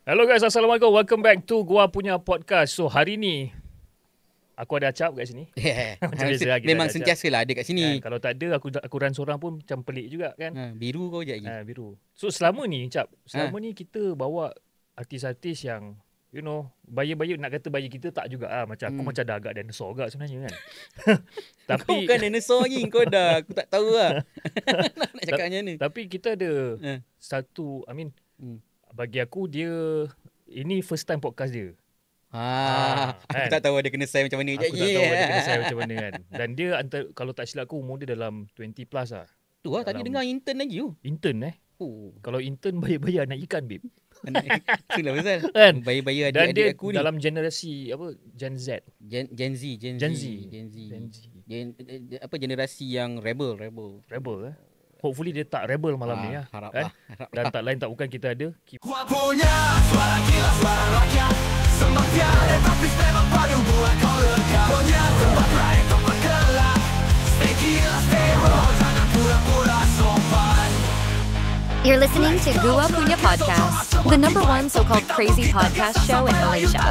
Hello guys, Assalamualaikum. Welcome back to Gua Punya Podcast. So hari ni aku ada acap kat sini. Macam biasa lah, kita Memang ada sentiasa lah ada kat sini. Kalau tak ada aku run seorang pun macam pelik juga kan. Biru kau je lagi. Biru. So selama ni kita bawa artis-artis yang you know, bayi-bayi nak kata bayi kita tak juga macam aku macam dah agak dinosaur agak sebenarnya kan. Tapi kau bukan dinosaur lagi, kau dah aku tak tahu lah. nak cakap macam ni. Tapi kita ada satu bagi aku dia ini first time podcast dia. Aku tak tahu ada kena say macam mana. Aku tak tahu dia kena say macam mana kan. Dan dia kalau tak silap aku umur dia dalam 20 plus lah. Tu lah tadi dengar intern lagi tu. Intern Kalau intern bayi-bayi anak ikan babe. Itulah pasal. Kan? Bayi-bayi dan dia aku ni. dalam generasi Gen Z. Gen Z. Generasi yang rebel. Hopefully dia tak rebel malam ni harap kan? lah. Dan tak lain tak bukan kita ada Gua punya suara gila, suara rakyat. Sembang tiada tapi memang padu buat kau lega. Punya tempat lain kau berkelak. Stay gila, stay raw, jangan pura-pura sopan. You're listening to Gua Punya Podcast, the #1 so-called crazy podcast show in Malaysia.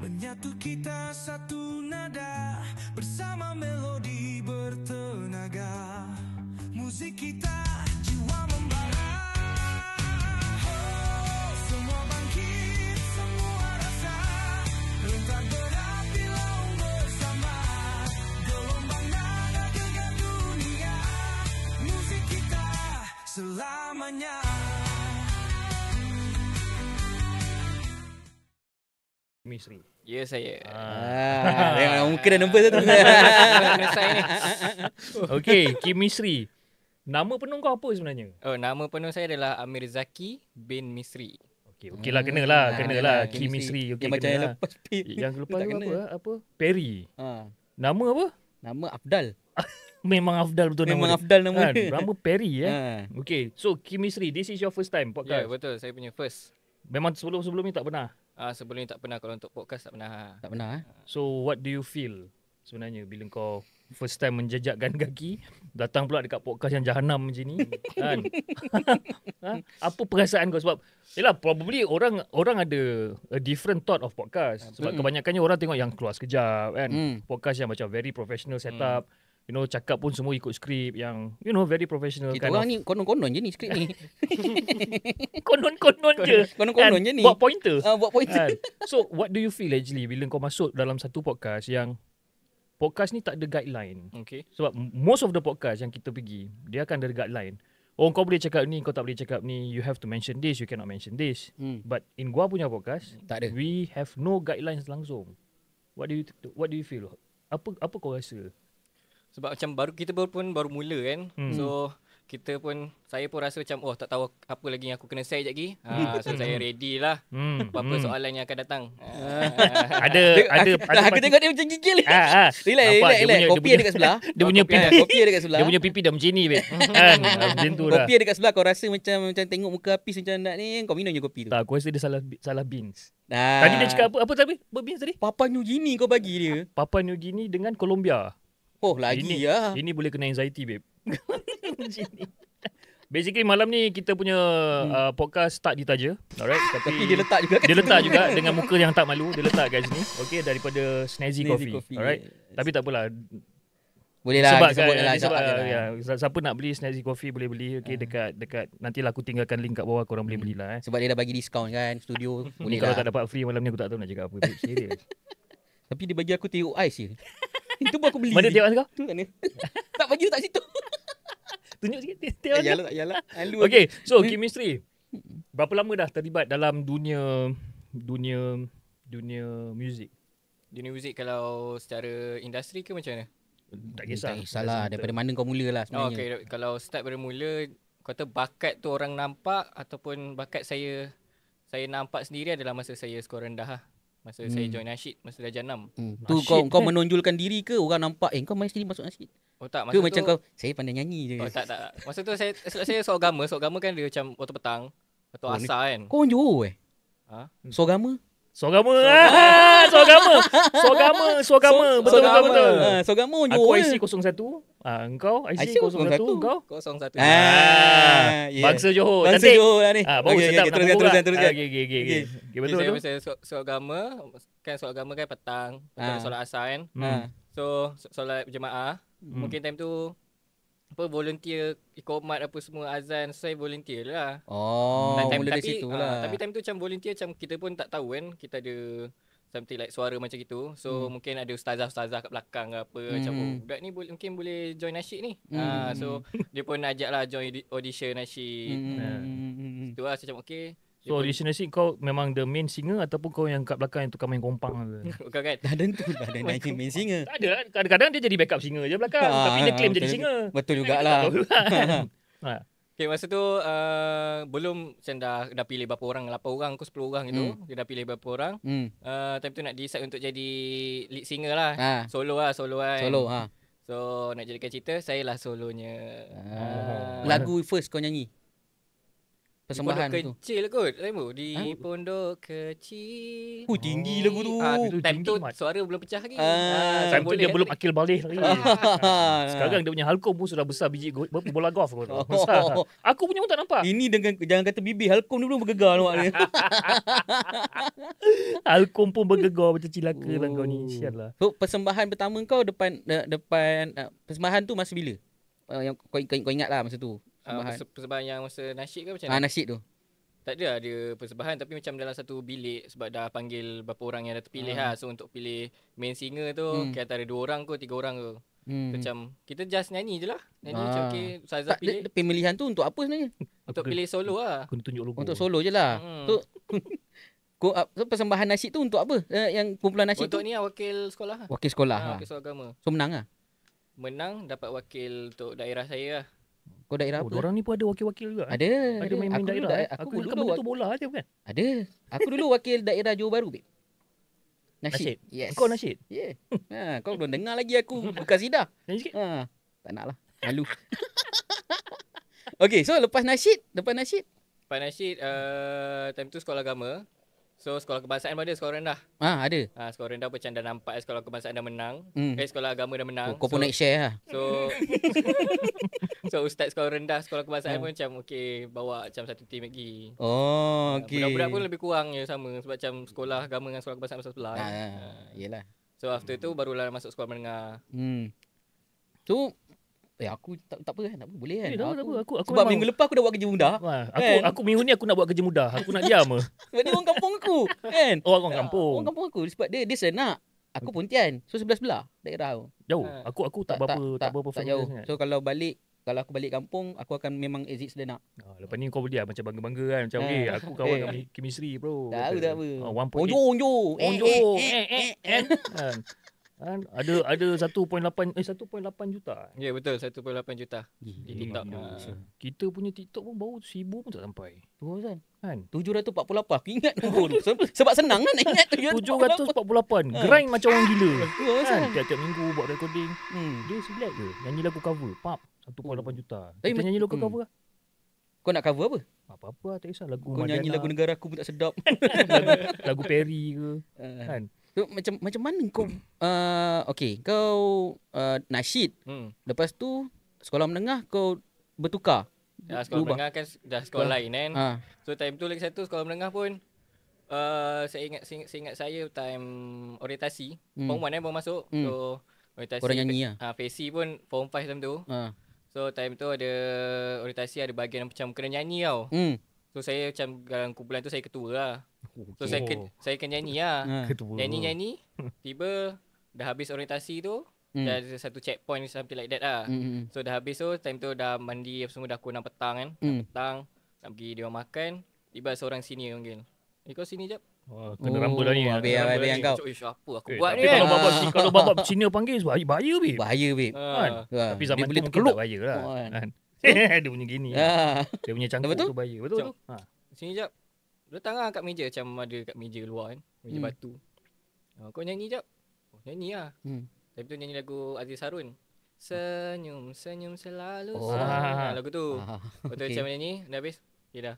Menyatu kita satu nada, bersama melodi bertenaga. Musik kita jiwa membara. Semua bangkit, semua rasa. Rentak berapi laung bersama. Gelombang nada gegar dunia. Musik kita selamanya. Misri. Ya saya. Muka dah nampak tu. Okay, Kim Misri. Nama penuh kau apa sebenarnya? Nama penuh saya adalah Amir Zaki bin Misri. Okey lah, kenalah Kim Misri. Okey, macam yang lepas yang lepas tu apa? Perry. Nama apa? Nama Afdal. Memang Afdal betul nama. Memang Afdal nama dia. dia. Nama Perry Okay, so Kim Misri, this is your first time Ya, podcast. betul. Saya punya first. Memang sebelum ni tak pernah. Sebelum ni tak pernah. Kalau untuk podcast tak pernah. Tak pernah So what do you feel sebenarnya bila kau first time menjejakkan kaki datang pula dekat podcast yang jahanam macam ni kan? Apa perasaan kau? Sebab yelah, probably orang ada a different thought of podcast. Sebab kebanyakannya orang tengok yang keluar sekejap kan. Podcast yang macam very professional setup. You know, cakap pun semua ikut skrip yang you know very professional. Kita orang ni konon-konon je ni skrip ni. Konon-konon je. Konon-konon je ni. Buat pointer. Buat pointer. So what do you feel actually bila kau masuk dalam satu podcast yang podcast ni tak ada guideline? Okay. Sebab most of the podcast yang kita pergi, dia akan ada guideline. Oh, kau boleh cakap ni, kau tak boleh cakap ni. You have to mention this, you cannot mention this. But in Gua Punya Podcast, tak ada. We have no guidelines langsung. What do you feel? Apa kau rasa? Sebab macam kita baru mula kan. So saya pun rasa macam tak tahu apa lagi yang aku kena say sekejap lagi. So saya ready lah. Apa-apa soalan yang akan datang. Ada Aku tengok dia macam gigil. Relax. Kopi ada kat sebelah. Dia punya pipi. Kopi ada kat sebelah. Dia punya pipi dah macam ni babe. Kan? Macam tu dah. Kopi ada kat sebelah. Kau rasa macam tengok muka Apis macam nak ni, kau minum je kopi tu. Tak, aku rasa dia salah beans. Tadi dia cakap apa tadi? Beans tadi? Papua New Guinea kau bagi dia. Papua New Guinea dengan Colombia. Oh, lagi lah. Ini boleh kena anxiety babe. Basically malam ni kita punya podcast tak ditaja. Alright, tapi dia letak juga kat Dia letak juga dengan muka yang tak malu, dia letak kat sini. Okay, daripada Snazzy Coffee. Alright. Tapi tak apalah. Boleh lah, siapa nak beli Snazzy Coffee boleh beli. Okay, dekat nantilah aku tinggalkan link kat bawah, korang boleh belilah. Sebab dia dah bagi diskaun kan studio. Boleh kalau tak dapat free malam ni aku tak tahu nak cakap apa. Serius. Tapi dia bagi aku tengok ais je. Itu pun aku beli. Mana tengok kau? Tu kat ni. Tak bagi letak situ. Tunjuk sikit tengok. Yalah. Okay, so Kim Misri. Berapa lama dah terlibat dalam dunia muzik? Dunia muzik kalau secara industri ke macam mana? Tak kisah. Tak kisahlah daripada mana kau mula lah sebenarnya. Okay, kalau start dari mula, kata bakat tu orang nampak ataupun bakat saya saya nampak sendiri adalah masa saya skor rendah lah. Masa saya join nasyid masa darjah 6. Tu kau menonjolkan diri ke orang nampak kau main sendiri masuk nasyid? Oh tak, Ke masa macam tu kau saya pandai nyanyi je. Oh tak. Masa tu saya soal agama kan dia macam waktu petang atau asar kan. Kau orang Johor Ha? Sogama? Suagama. Suagama. Betul. Sogama orang Aku Johor. IC 01. Engkau IC 01. Engkau 01. Bangsa Johor. Bangsa Cantik. Johor lah ni. Baru Okey, sedap. teruskan. Okey. Betul. Saya masa soal agama kan petang, solat asar kan. So solat berjemaah, mungkin time tu volunteer ikut mat apa semua azan, saya volunteer lah. Mula dari situ lah. Tapi time tu macam volunteer macam kita pun tak tahu kan, kita ada something like suara macam gitu. So mungkin ada ustazah kat belakang ke apa macam budak ni mungkin boleh join nasyid ni. So dia pun ajak lah join audition nasyid. Itu lah saya macam okey. So audition nasyid kau memang the main singer ataupun kau yang kat belakang yang tukar main kompang ke? Bukan kan? Dah tentu dah ada naik main singer. Tak ada. Kadang-kadang dia jadi backup singer je belakang. Tapi dia claim jadi singer. Betul jugalah. Okay, masa tu belum macam dah pilih berapa orang, 8 orang ke 10 orang gitu. Dia dah pilih berapa orang. Time tu nak decide untuk jadi lead singer lah. Solo kan. Solo So nak jadikan cerita, saya lah solonya. Lagu first kau nyanyi? Persembahan di tu. pondok kecil kot time tu. Di pondok kecil. Tinggi lagu tu. Time tu tinggi, suara belum pecah lagi. Time tu dia belum akil balik lagi. Sekarang dia punya halkom pun sudah besar biji bola golf. Besar. Aku punya pun tak nampak. Ini dengan jangan kata bibir, halkom dulu bergegar nampak dia. Halkom pun bergegar macam cilaka lah kau ni. Sial lah. So persembahan pertama kau depan persembahan tu masa bila? Yang kau ingat lah masa tu. Persembahan yang masa nasyid ke macam mana? Nasyid tu. Tak ada dia persembahan tapi macam dalam satu bilik sebab dah panggil berapa orang yang dah terpilih lah. So untuk pilih main singer tu kira antara 2 orang ke 3 orang ke. Macam kita just nyanyi je lah. Nyanyi macam okay, Ustazah pilih. Pemilihan tu untuk apa sebenarnya? Untuk pilih solo lah. Aku tunjuk logo. Untuk solo je lah. So persembahan nasyid tu untuk apa? Yang kumpulan nasyid untuk tu? ni lah wakil sekolah lah. Wakil sekolah lah. Wakil sekolah agama. So menang lah? Menang dapat wakil untuk daerah saya lah. Kau daerah apa? Orang ni pun ada wakil-wakil juga. Ada main-main daerah. Aku Aku dulu tu bola aja bukan? Ada. Aku dulu wakil daerah Johor Bahru, babe. Nasyid. Yes. Kau nasyid? Yeah. Kau belum dengar lagi aku bekas sidah. Nyanyi sikit. Tak nak lah. Malu. Okay, so lepas nasyid, Lepas nasyid time tu sekolah agama. So sekolah kebangsaan pun ada sekolah rendah. Ada. Sekolah rendah macam dah nampak sekolah kebangsaan dah menang. Sekolah agama dah menang. Kau pun naik share lah. So ustaz sekolah rendah, sekolah kebangsaan pun macam okay, bawa macam satu team lagi. Okay. Budak-budak pun lebih kurang je sama sebab macam sekolah agama dengan sekolah kebangsaan masa sebelah. Yelah. So after tu barulah masuk sekolah menengah. So aku tak apa kan? Tak apa, boleh kan? Aku sebab minggu lepas aku dah buat kerja mudah. Aku minggu ni aku nak buat kerja mudah. Aku nak diam ke? Sebab dia orang kampung aku kan? Orang kampung. Orang kampung aku sebab dia serenak. Aku Pontian. So sebelah-sebelah daerah tu. Jauh. Aku tak berapa tak jauh. So kalau aku balik kampung, aku akan memang exit sedenak. Lepas ni kau boleh macam bangga-bangga kan. Macam aku kawan dengan chemistry bro. Tak apa. Onjo. Ada 1.8 juta. Ya betul, 1.8 juta di TikTok. Kita punya TikTok pun baru 1000 pun tak sampai. Tu kan? 748. Aku ingat nombor tu. Sebab senang kan nak ingat 748. Grind macam orang gila. Kan? Tiap-tiap minggu buat recording. Dia select je. Nyanyi lagu cover. 1.8 juta. Kita nyanyi lagu cover lah. Kau nak cover apa? Apa-apa lah, tak kisah. Lagu kau nyanyi lagu negara aku pun tak sedap. lagu Perry ke. Kan? So, macam mana kau kau nasyid. Lepas tu sekolah menengah kau bertukar. Sekolah menengah kan dah sekolah lain kan. So time tu lagi satu sekolah menengah pun saya ingat saya time orientasi. Form 1 baru masuk. So orientasi orang nyanyi lah. Fesi pun form 5 time tu. So time tu ada orientasi ada bahagian macam kena nyanyi tau. So saya macam dalam kumpulan tu saya ketua lah. So saya kena nyanyi lah. Nyanyi tiba dah habis orientasi tu. Dah ada satu checkpoint something like that lah. So dah habis tu time tu dah mandi apa semua dah pukul 6 petang kan. 6 petang nak pergi dia orang makan. Tiba seorang senior panggil. Kau sini jap. Kena rambut dah ni. Habis kau. Apa aku buat ni kan. Kalau babak senior panggil bahaya babe. Bahaya babe. Tapi zaman tu mungkin tak bahaya lah. Dia punya gini. Dia punya cangkuk tu bahaya. Betul. Sini jap. Letak lah kat meja. Macam ada kat meja luar kan. Meja batu. Kau nyanyi jap. Nyanyi lah. Tapi tu nyanyi lagu Aziz Harun. Senyum, senyum selalu. Lagu tu. Lepas tu macam nyanyi. Dah habis. Dah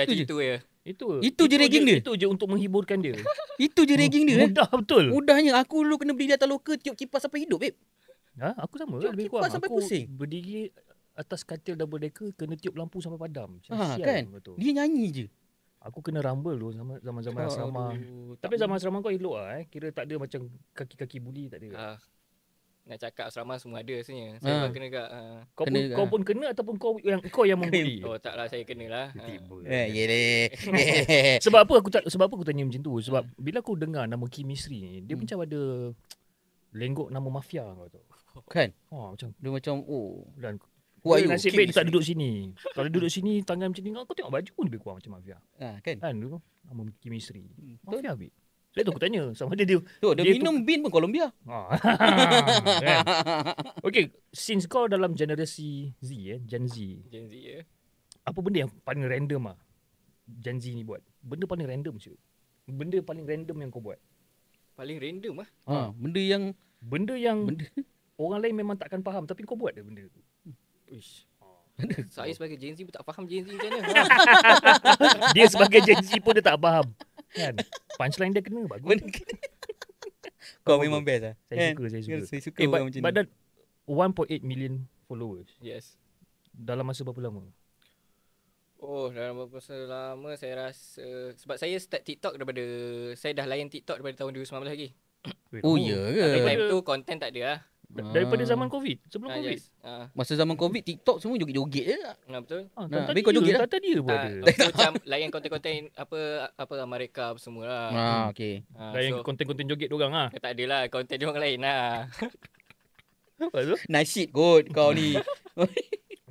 itu je. Itu je ragging dia. Itu je untuk menghiburkan dia. Itu je ragging dia. Mudah betul. Mudahnya. Aku dulu kena berdiri atas loker tiup kipas sampai hidup, babe. Aku sama Tiup lebih kipas kurang. sampai Aku pusing. berdiri atas katil double decker kena tiup lampu sampai padam. Kan? Betul. Dia nyanyi je. Aku kena rumble dulu zaman-zaman asrama. Tapi zaman asrama kau elok lah Kira tak ada macam kaki-kaki buli tak ada. Nak cakap asrama semua ada rasanya. Saya pun kena kat. Kau pun kena ataupun kau yang membuli? Oh taklah saya kena lah. Tiba. Sebab Sebab apa aku tanya macam tu? Sebab bila aku dengar nama Kim Misri ni, dia macam ada lenggok nama mafia kau tahu. Kan? Macam dia macam dan Who are you? nasib baik dia tak duduk sini. Kalau duduk sini tangan macam ni kau tengok baju pun lebih kurang macam mafia. Kan? Kan dulu nama Kim Misri. Mafia babe. Saya tu aku tanya sama dia dia minum bin pun Colombia. Kan? Okay, since kau dalam generasi Z Gen Z. Gen Z ya. Apa benda yang paling random Gen Z ni buat? Benda paling random je. Benda paling random yang kau buat. Paling random lah. Benda yang orang lain memang takkan faham tapi kau buat dia benda tu. Uish. Saya sebagai Gen Z pun tak faham Gen Z macam mana. Dia sebagai Gen Z pun dia tak faham. Kan? Punchline dia kena bagus. Kau memang best lah. Saya suka macam ni. But 1.8 million followers. Yes. Dalam masa berapa lama? Dalam beberapa masa lama saya rasa sebab saya start TikTok saya dah layan TikTok daripada tahun 2019 lagi. Ya ke? Time tu konten tak ada lah. Daripada zaman COVID, sebelum COVID. Yes. Masa zaman COVID TikTok semua joget-joget je tak? Betul. Tadi kau joget lah. Tadi dia pun ada. So, macam layan konten-konten apa mereka semua lah. Okey. Layan konten-konten joget diorang lah. Tak adalah konten diorang lain lah. Apa tu? Nasyid kot kau ni.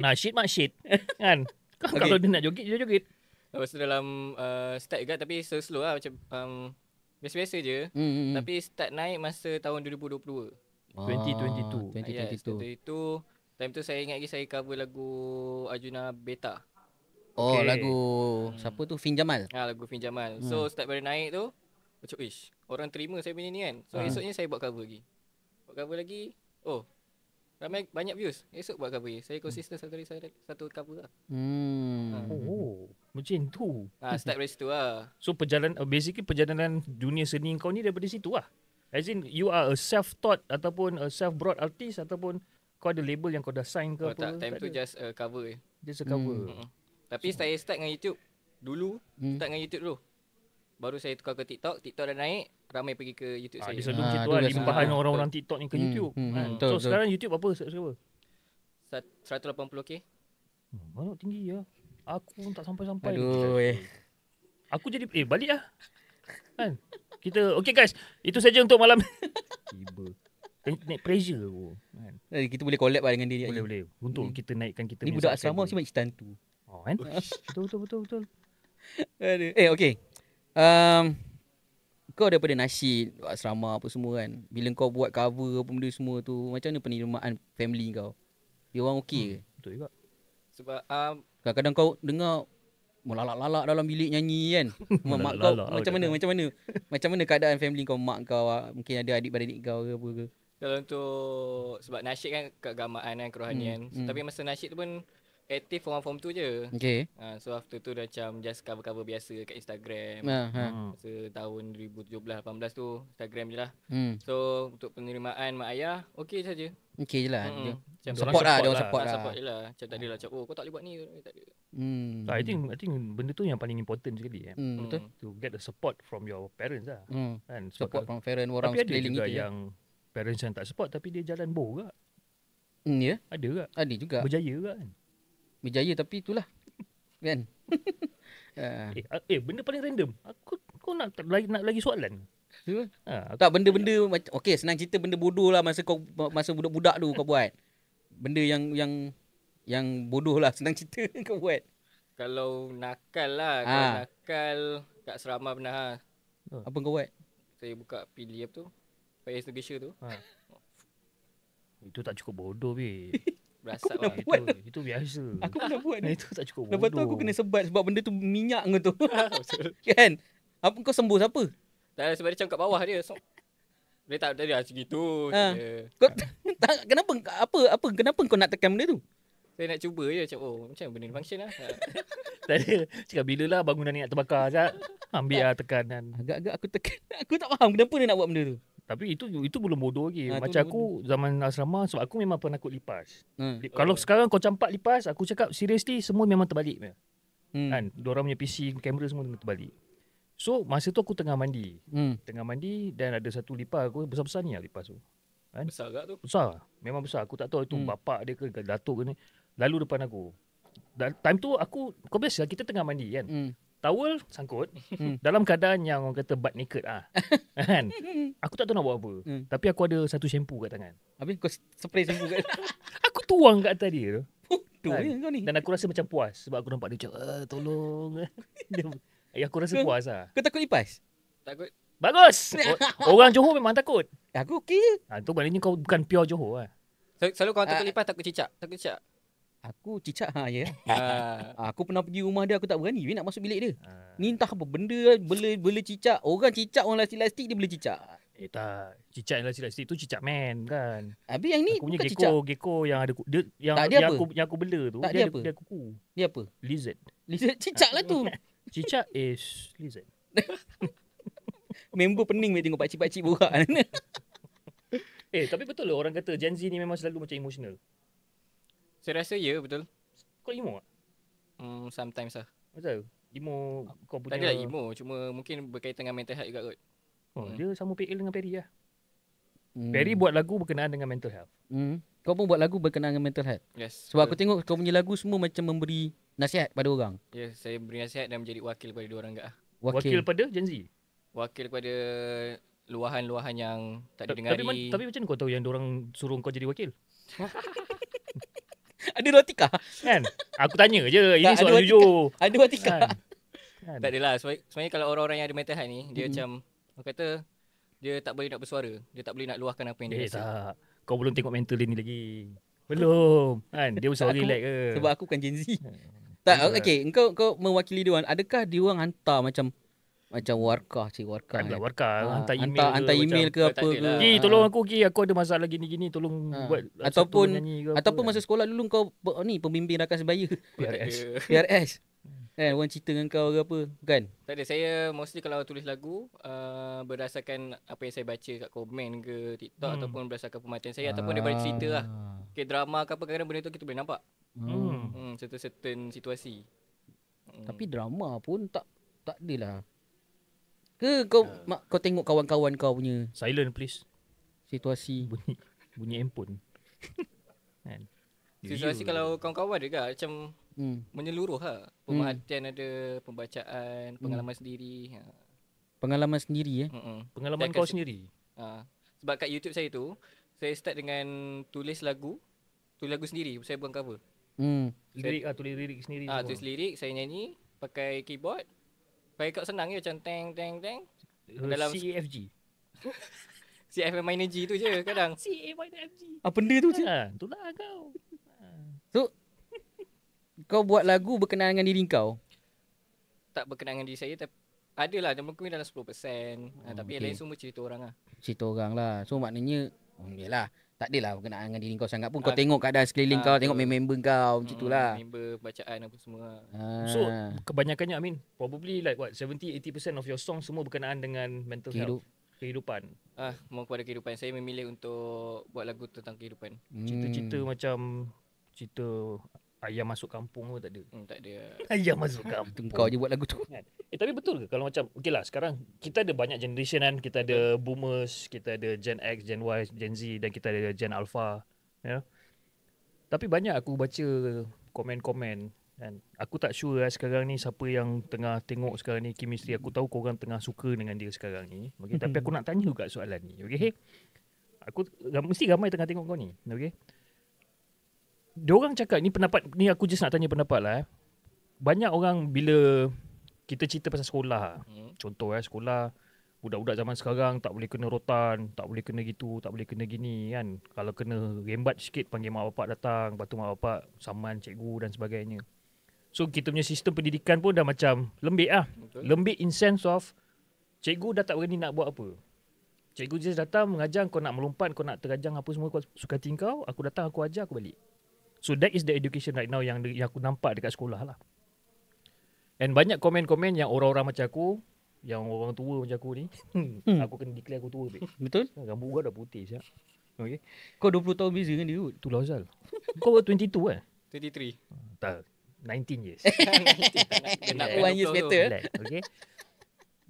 Nasyid masyid. Kan? Kalau dia nak joget, dia joget. Lepas tu dalam start juga tapi slow lah macam biasa-biasa je. Tapi start naik masa tahun 2022. 2022. Yes, 2022. Time tu saya ingat lagi saya cover lagu Arjuna Beta. Lagu siapa tu? Fin Jamal. Lagu Fin Jamal. So start pada naik tu macam orang terima saya punya ni kan. So esoknya saya buat cover lagi. Ramai banyak views. Esok buat cover lagi. Saya konsisten satu cover lah. Macam tu. Start dari situ lah. So basically perjalanan dunia seni kau ni daripada situ lah. As in you are a self-taught ataupun a self-brought artist ataupun kau ada label yang kau dah sign ke apa? Time tu just cover je. Just a cover. Tapi saya start dengan YouTube dulu. Start dengan YouTube dulu. Baru saya tukar ke TikTok. TikTok dah naik. Ramai pergi ke YouTube saya. Dia selalu macam tu lah. Limpahan orang-orang TikTok ni ke YouTube. So sekarang YouTube apa subscriber? 180k. Banyak tinggi lah. Aku pun tak sampai-sampai. Aku jadi balik lah. Kan? Okay guys, itu saja untuk malam. Tiba. Naik pressure aku. Kan? Kita boleh collab lah dengan dia. Boleh. Untuk kita naikkan kita. Ni budak asrama mesti macam tu. Kan? Betul. Okay. Kau daripada nasyid, asrama apa semua kan. Bila kau buat cover apa benda semua tu, macam mana penerimaan family kau? Dia orang okey ke? Betul juga. Sebab kadang-kadang kau dengar melalak-lalak dalam bilik nyanyi kan. Mak kau macam mana keadaan family kau, mak kau, mungkin ada adik-beradik kau ke apa ke? Kalau untuk sebab nasyid kan keagamaan kan, kerohanian. Tapi masa nasyid tu pun aktif form 2 je. Okay. So after tu dah macam just cover-cover biasa kat Instagram. Masa tahun 2017-18 tu Instagram je lah. So untuk penerimaan mak ayah okey saja. Okey je lah. Macam support lah, dia support lah. Support je lah. Macam tak adalah macam kau tak boleh buat ni, tak ada. I think benda tu yang paling important sekali betul. To get the support from your parents lah. Kan? Support from parents orang sekeliling itu. Tapi ada juga itu yang parents yang tak support tapi dia jalan boh juga. Ya. Ada juga. Ada juga. Berjaya juga kan. Berjaya tapi itulah. Kan? Benda paling random. Kau nak lagi soalan? Tak, benda-benda macam okey, senang cerita benda bodoh lah masa budak-budak tu kau buat. Benda yang bodoh lah, senang cerita kau buat. Kalau nakal lah, kalau nakal kat asrama pernah lah. Apa kau buat? Saya buka pilih apa tu? Fire extinguisher tu. Itu tak cukup bodoh weh. Berasap pernah lah. buat. Itu biasa. Aku pernah buat ni. Itu tak cukup bodoh. Lepas tu aku kena sebat sebab benda tu minyak kau tu. Betul. Kan? Apa kau sembuh siapa? Tak ada sebab dia macam kat bawah dia. So, dia tak ada macam gitu. Ha. Dia. Kau kenapa kau nak tekan benda tu? Saya nak cuba je macam macam benda ni function lah. Tak ada. Cakap bila lah bangunan ni nak terbakar Zat. Ambil lah tekanan. Agak-agak aku tekan. Aku tak faham kenapa dia nak buat benda tu. Tapi itu belum bodoh lagi. Ha, tu Macam belum aku zaman asrama sebab aku memang penakut lipas. Kalau Oh. sekarang kau campak lipas, aku cakap seriously semua memang terbalik. Hmm. Kan? Diorang punya PC, kamera semua terbalik. So masa tu aku tengah mandi. Tengah mandi dan ada satu lipas aku besar-besar ni lah lipas tu. Besar agak tu. Besar. Memang besar. Aku tak tahu itu Hmm. bapak dia ke datuk ke ni. Lalu depan aku. Time tu kau biasa kita tengah mandi kan. Towel sangkut dalam keadaan yang orang kata butt naked kan. Aku tak tahu nak buat apa. Tapi aku ada satu shampoo kat tangan. Habis kau spray sembuh kat Aku tuang kat atas dia tu. tu Kan? kau ni. Dan aku rasa macam puas sebab aku nampak dia macam tolong. Aku rasa puas lah. Kau takut lipas? Takut. Bagus. Orang Johor memang takut. Aku okey. Tu maknanya kau bukan pure Johor lah. Selalu kalau takut lipas takut cicak. Takut cicak. Aku cicak ya. Ah. Aku pernah pergi rumah dia, aku tak berani nak masuk bilik dia. Ni entah apa benda bela cicak. Orang cicak orang lastik-lastik dia bela cicak. Tak. Cicak yang lastik tu cicak man kan. Habis yang ni Aku punya bukan cicak. gecko yang ada dia yang, Tak, dia yang apa? aku bela tu Tak, dia dia ada apa? dia kuku. Dia apa? Lizard. Lizard cicak lah tu. Cicak is lizard. Member pening mesti tengok pakcik-pakcik borak. Tapi betul lah orang kata Gen Z ni memang selalu macam emotional. Saya rasa ya betul. Kau emo tak? Sometimes lah. Betul. Emo kau Tak punya. adalah emo. Cuma mungkin berkaitan dengan mental health juga kot. Dia sama PL dengan Perry lah. Hmm. Perry buat lagu berkenaan dengan mental health. Kau pun buat lagu berkenaan dengan mental health. Yes. Sebab aku tengok kau punya lagu semua macam memberi nasihat pada orang. Yes, saya beri nasihat dan menjadi wakil kepada diorang juga lah. Wakil pada Gen Z. Wakil kepada luahan-luahan yang tak Tapi didengari. tapi macam mana kau tahu yang diorang suruh kau jadi wakil? Ada Rotika. Kan? Aku tanya je. Ini Tak, ada soal Watika. jujur. Ada Rotika. Kan? Tak adalah. Sebenarnya kalau orang-orang yang ada mental health ni, dia macam, orang kata, dia tak boleh nak bersuara. Dia tak boleh nak luahkan apa yang dia rasa. Tak. Kau belum tengok mental dia ni lagi. Belum. Kan? Dia usah relax ke. Sebab aku bukan Gen Z. Tak, okey, kau mewakili dia orang. Adakah dia orang hantar macam warkah, warkah. Kan lah warkah. Hantar email ke. hantar email ke Oh, apa tak ke. adalah. Ki, tolong aku Ki. Aku ada masalah gini-gini. Tolong buat Ataupun satu nyanyi ke apa ataupun kan. masa sekolah dulu kau ni pembimbing rakan sebaya. PRS. PRS. Kan orang cerita dengan kau ke apa, kan? Tak ada. Saya mostly kalau tulis lagu, berdasarkan apa yang saya baca kat komen ke TikTok ataupun berdasarkan pemerhatian saya ataupun daripada cerita lah. Okay, drama ke apa, kadang-kadang benda tu kita boleh nampak. Certain situasi. Tapi drama pun tak adalah. Ke kau kau tengok kawan-kawan kau punya Silent please. situasi. Bunyi handphone. Kan? Situasi kalau kawan-kawan ada ke macam menyeluruh lah. Pemerhatian ada, pembacaan, pengalaman sendiri. Pengalaman sendiri Pengalaman Dan kau kasi- sendiri. Sebab kat YouTube saya tu, saya start dengan tulis lagu sendiri, saya buang cover. Lirik tulis lirik sendiri. semua. Tulis lirik, saya nyanyi pakai keyboard. Pakai kod senang je macam teng teng teng. dalam- CFG. CFM minor G tu je kadang. CFG. Apa benda tu? Itulah kau. So kau buat lagu berkenaan dengan diri kau. Tak berkenaan dengan diri saya tapi adalah dan mungkin dalam 10%. Tapi yang lain semua cerita orang lah. Cerita orang lah. So maknanya yalah, tak adalah berkenaan dengan diri kau sangat pun. Kau tengok keadaan sekeliling kau, tengok member kau macam itulah. Member bacaan apa semua. So kebanyakannya probably like what 70-80% of your songs semua berkenaan dengan mental health, kehidupan. Mau kepada kehidupan. Saya memilih untuk buat lagu tentang kehidupan. Cerita-cerita macam cerita ayam masuk kampung pun tak ada. Tak ada. Ayam masuk kampung. Kau je buat lagu tu. Tapi betul ke kalau macam okey lah sekarang kita ada banyak generation kan, kita ada boomers, kita ada Gen X, Gen Y, Gen Z dan kita ada Gen Alpha, ya. Tapi banyak aku baca komen-komen kan. Aku tak sure lah sekarang ni siapa yang tengah tengok sekarang ni chemistry. Aku tahu korang tengah suka dengan dia sekarang ni. Okey, tapi aku nak tanya juga soalan ni. Okey. Aku mesti ramai tengah tengok kau ni. Okey. Diorang cakap ni pendapat ni, aku just nak tanya pendapat lah. Banyak orang bila kita cerita pasal sekolah, contoh sekolah Budak-budak zaman sekarang tak boleh kena rotan, tak boleh kena gitu, tak boleh kena gini kan. Kalau kena rembat sikit panggil mak bapak datang, lepas tu mak bapak saman cikgu dan sebagainya. So kita punya sistem pendidikan pun dah macam lembik lah. Betul. Lembik in sense of cikgu dah tak berani nak buat apa. Cikgu just datang mengajar, kau nak melompat, kau nak terajang apa semua kau suka hati kau, aku datang, aku ajar, aku balik. So that is the education right now yang aku nampak dekat sekolah lah. And banyak komen-komen yang orang-orang macam aku, yang orang tua macam aku ni, aku kena declare aku tua. Betul? Rambut gua dah putih siap. Okay. Kau 20 tahun beza dengan dia kot. Itulah Azal. Kau 22 eh? 23. Tak. 19 years. Dia nak 1 years 20 tu. better. Okay.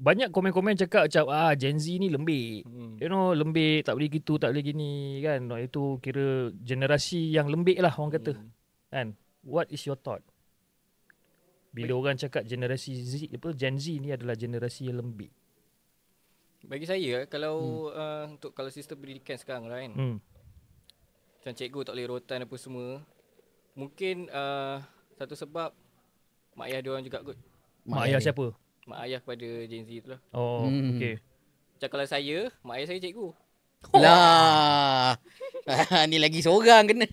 Banyak komen-komen cakap macam Gen Z ni lembik. You know, lembik, tak boleh gitu, tak boleh gini kan. Itu kira generasi yang lembik lah orang kata. Kan? What is your thought? Bila orang cakap generasi Z, Gen Z ni adalah generasi yang lembik. Bagi saya kalau untuk kalau sistem pendidikan sekarang lah kan. Macam cikgu tak boleh rotan apa semua. Mungkin satu sebab mak ayah dia orang juga kot. Mak ayah siapa? Mak ayah kepada Gen Z tu lah. Oh, okay. Macam kalau saya, mak ayah saya cikgu. Lah. Ni lagi seorang kena.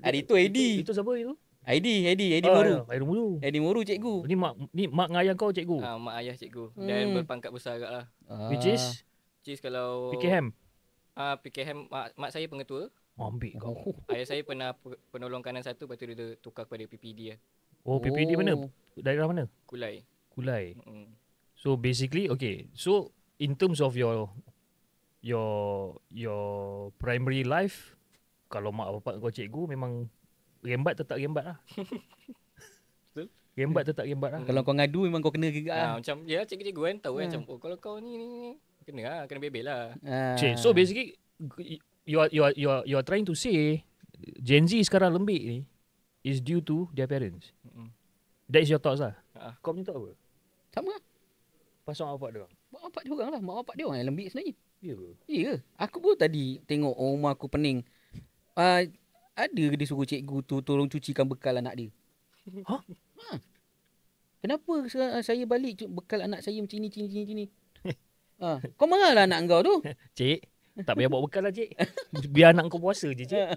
Hari tu Adi. Itu siapa itu? Adi Moru. Air Muru. Adi Moru cikgu. Ni mak dengan ayah kau cikgu. Mak ayah cikgu. Dan berpangkat besar agak lah. Which is kalau PKM. PKM mak saya pengetua. Ambil kau. Ayah saya pernah penolong kanan satu, lepas tu dia tukar kepada PPD lah. Oh, PPD mana? Daerah mana? Kulai. So basically, okay. So in terms of your primary life, kalau mak bapak kau cikgu memang rembat tetap rembat lah. Betul. Rembat tetap rembat lah. Kalau kau ngadu memang kau kena juga lah. Macam ya cikgu-cikgu kan tahu kan macam kalau kau ni kena lah, kena bebel lah. Okay, so basically you are trying to say Gen Z sekarang lembik ni is due to their parents. That is your thoughts lah. Kau punya thought apa? Sama lah. Pasal mak bapak dia orang. Mak bapak dia orang lah. Mak bapak dia orang yang lembik sebenarnya. Ya ke? Ya. Aku pun tadi tengok rumah aku pening. Ada dia suruh cikgu tu tolong cucikan bekal anak dia. Hah? Kenapa saya balik bekal anak saya macam ni. Kau marahlah anak kau tu. Cik, tak payah bawa bekal lah cik. Biar anak kau puasa je cik.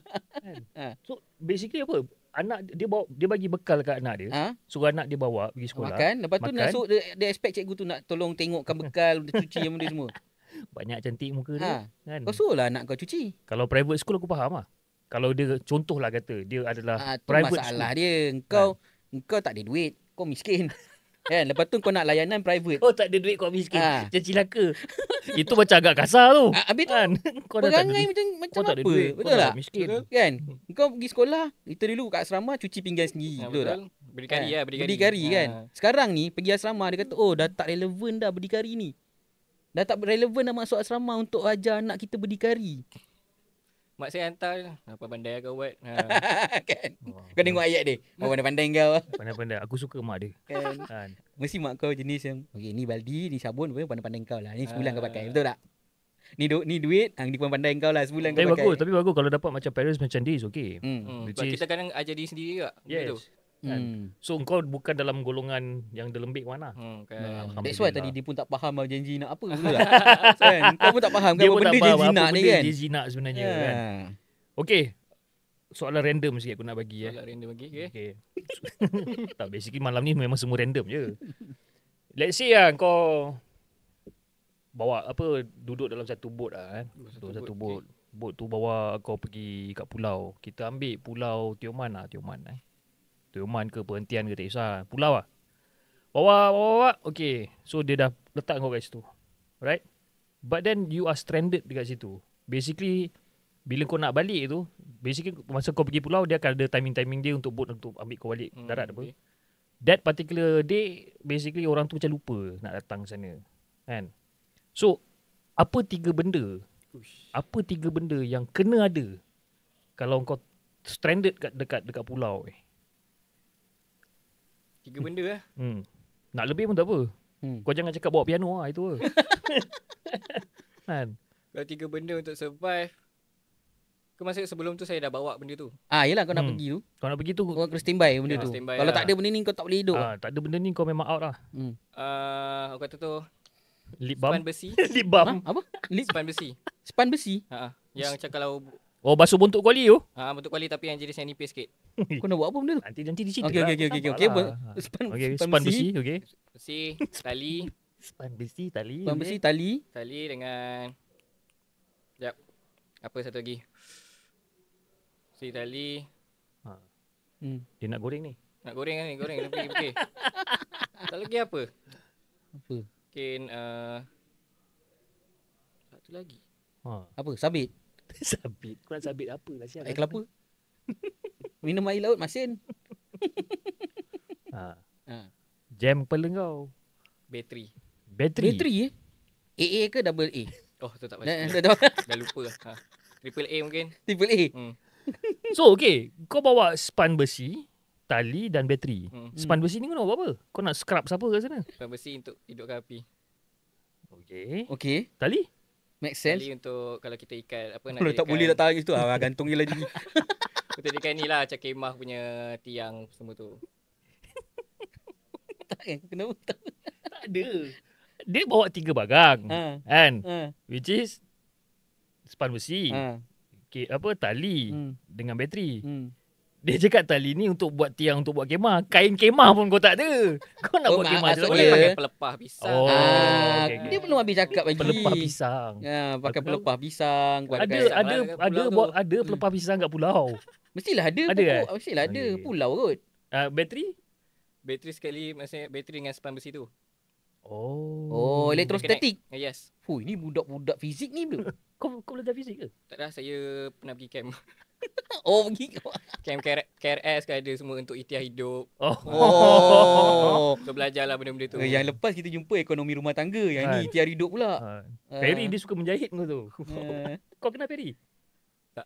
So basically apa? Anak dia bagi bekal kat anak dia. Suruh anak dia bawa pergi sekolah. Makan. Lepas tu nak suruh dia expect cikgu tu nak tolong tengokkan bekal, dia cuci yang benda semua. Banyak cantik muka dia. Kan? Kau suruhlah anak kau cuci. Kalau private school aku faham lah. Kalau dia contohlah kata dia adalah private masalah school. Dia. Kau tak ada duit. Kau miskin. Kan? Lepas tu kau nak layanan private. Kau tak ada duit kau miskin. Macam cilaka. Itu macam agak kasar tu. Habis tu kan? Kau dah tak ada perangai duit. macam Kau tak ada apa? duit. Betul tak? Miskin. Kan? Kau pergi sekolah, kita dulu kat asrama cuci pinggan sendiri. Betul tak? Berdikari lah. Berdikari kan. Sekarang ni pergi asrama dia kata, oh dah tak relevan dah berdikari ni. Dah tak relevan dah masuk asrama untuk ajar anak kita berdikari. Mak saya hantar, apa pandai kau buat. Kan? Kau tengok ayat dia. Mak pandai-pandai kau. Pandai-pandai. Aku suka mak dia. Kan? Mesti mak kau jenis yang, okay, ni baldi, ni sabun, pandai-pandai kau lah. Ni sebulan kau pakai. Betul tak? Ni duit, ni pun pandai kau lah. Sebulan kau pakai. Tapi bagus kalau dapat macam parents macam this, okay. Sebab kita kadang ajar diri sendiri juga. Yes. Kan? So kau bukan dalam golongan yang delembik mana. Kan. That's why tadi dia pun tak faham janji nak apa. Betul tak? Kan? Kau pun tak faham kan Dia pun benda tak faham janji apa nak ni benda kan. janji nak sebenarnya kan. Okay. Soalan random sikit aku nak bagi. Soalan random bagi. Okay. Tak, basically malam ni memang semua random je. Let's say lah kau bawa duduk dalam satu boat lah kan. Satu boat. Boat tu bawa kau pergi kat pulau. Kita ambil pulau Tioman lah. Tioman ke perhentian ke tak kisah. Pulau lah. Bawa. Okay. So dia dah letak kau kat situ. Right? But then you are stranded dekat situ. Basically, bila kau nak balik tu, basically masa kau pergi pulau, dia akan ada timing-timing dia untuk boat untuk ambil kau balik darat apa. Okay. That particular day, basically orang tu macam lupa nak datang sana. Kan? So, apa tiga benda yang kena ada kalau kau stranded dekat pulau Tiga benda lah. Nak lebih pun tak apa. Kau jangan cakap bawa piano lah, itu lah. Kan? Kalau tiga benda untuk survive, maksud sebelum tu saya dah bawa benda tu. Yelah kau nak pergi tu. Kau nak pergi tu, Kau kena standby benda tu. Standby Kalau lah. tak ada benda ni kau tak boleh hidup. tak ada benda ni kau memang out lah. Aku kata tu, Lip Span balm. besi. Lip balm. Apa? Span besi. Span besi. Yang macam kalau Oh, basuh bontot kuali tu. bentuk kuali tapi yang jenis yang nipis sikit. Kau nak buat apa benda tu? Nanti dicerita. Okey. Span besi, okey. Besi, tali. Span besi, tali. Span besi, tali. Tali dengan Sekejap. Apa satu lagi? Si tali. Dia nak goreng ni. Nak goreng kan ni? Goreng. Okey. Tak lagi apa? Apa? Mungkin satu lagi. Apa? Sabit. Sabit. Kau nak sabit apa lah siap? Air kelapa. Minum air laut masin. Jam kepala kau. Bateri. Bateri AA ke double A? Oh, tu tak Dah pasti. Dah lupa. Triple A mungkin. Triple A. So, okay. Kau bawa span besi, tali dan bateri. Span besi ni kau nak buat apa? Kau nak scrub siapa kat sana? Span besi untuk hidupkan api. Okay. Tali? Make sense. Tali untuk kalau kita ikat apa nak Kalau tak boleh tak tarik tu gantung je lagi. Untuk ikan ni lah macam kemah punya tiang semua tu. Tak kan? Kenapa tak? Tak ada. Dia bawa 3 bagang. Kan? Which is span besi. Tali dengan bateri. Dia cakap tali ni untuk buat tiang, untuk buat kemah. Kain kemah pun kau tak ada. Kau nak buat kemah macam boleh mana? pakai pelepah pisang. Dia belum habis cakap lagi. Pelepah pisang. Pakai pelepah pisang. Ada pelepah pisang kat pulau. Mestilah ada. Mestilah ada. Pulau kot. Bateri? Bateri sekali, maksudnya bateri dengan span besi tu. Oh, elektrostatik. Yes. Ini budak-budak fizik ni bro. Kau belajar fizik ke? Tak dah, saya pernah pergi camp. Pergi. Camp KRS kan ada semua untuk ikhtiar hidup. So belajar lah benda-benda tu. Yang lepas kita jumpa ekonomi rumah tangga. Yang ni ikhtiar hidup pula. Perry dia suka menjahit kau tu. Kau kenal Perry? Tak.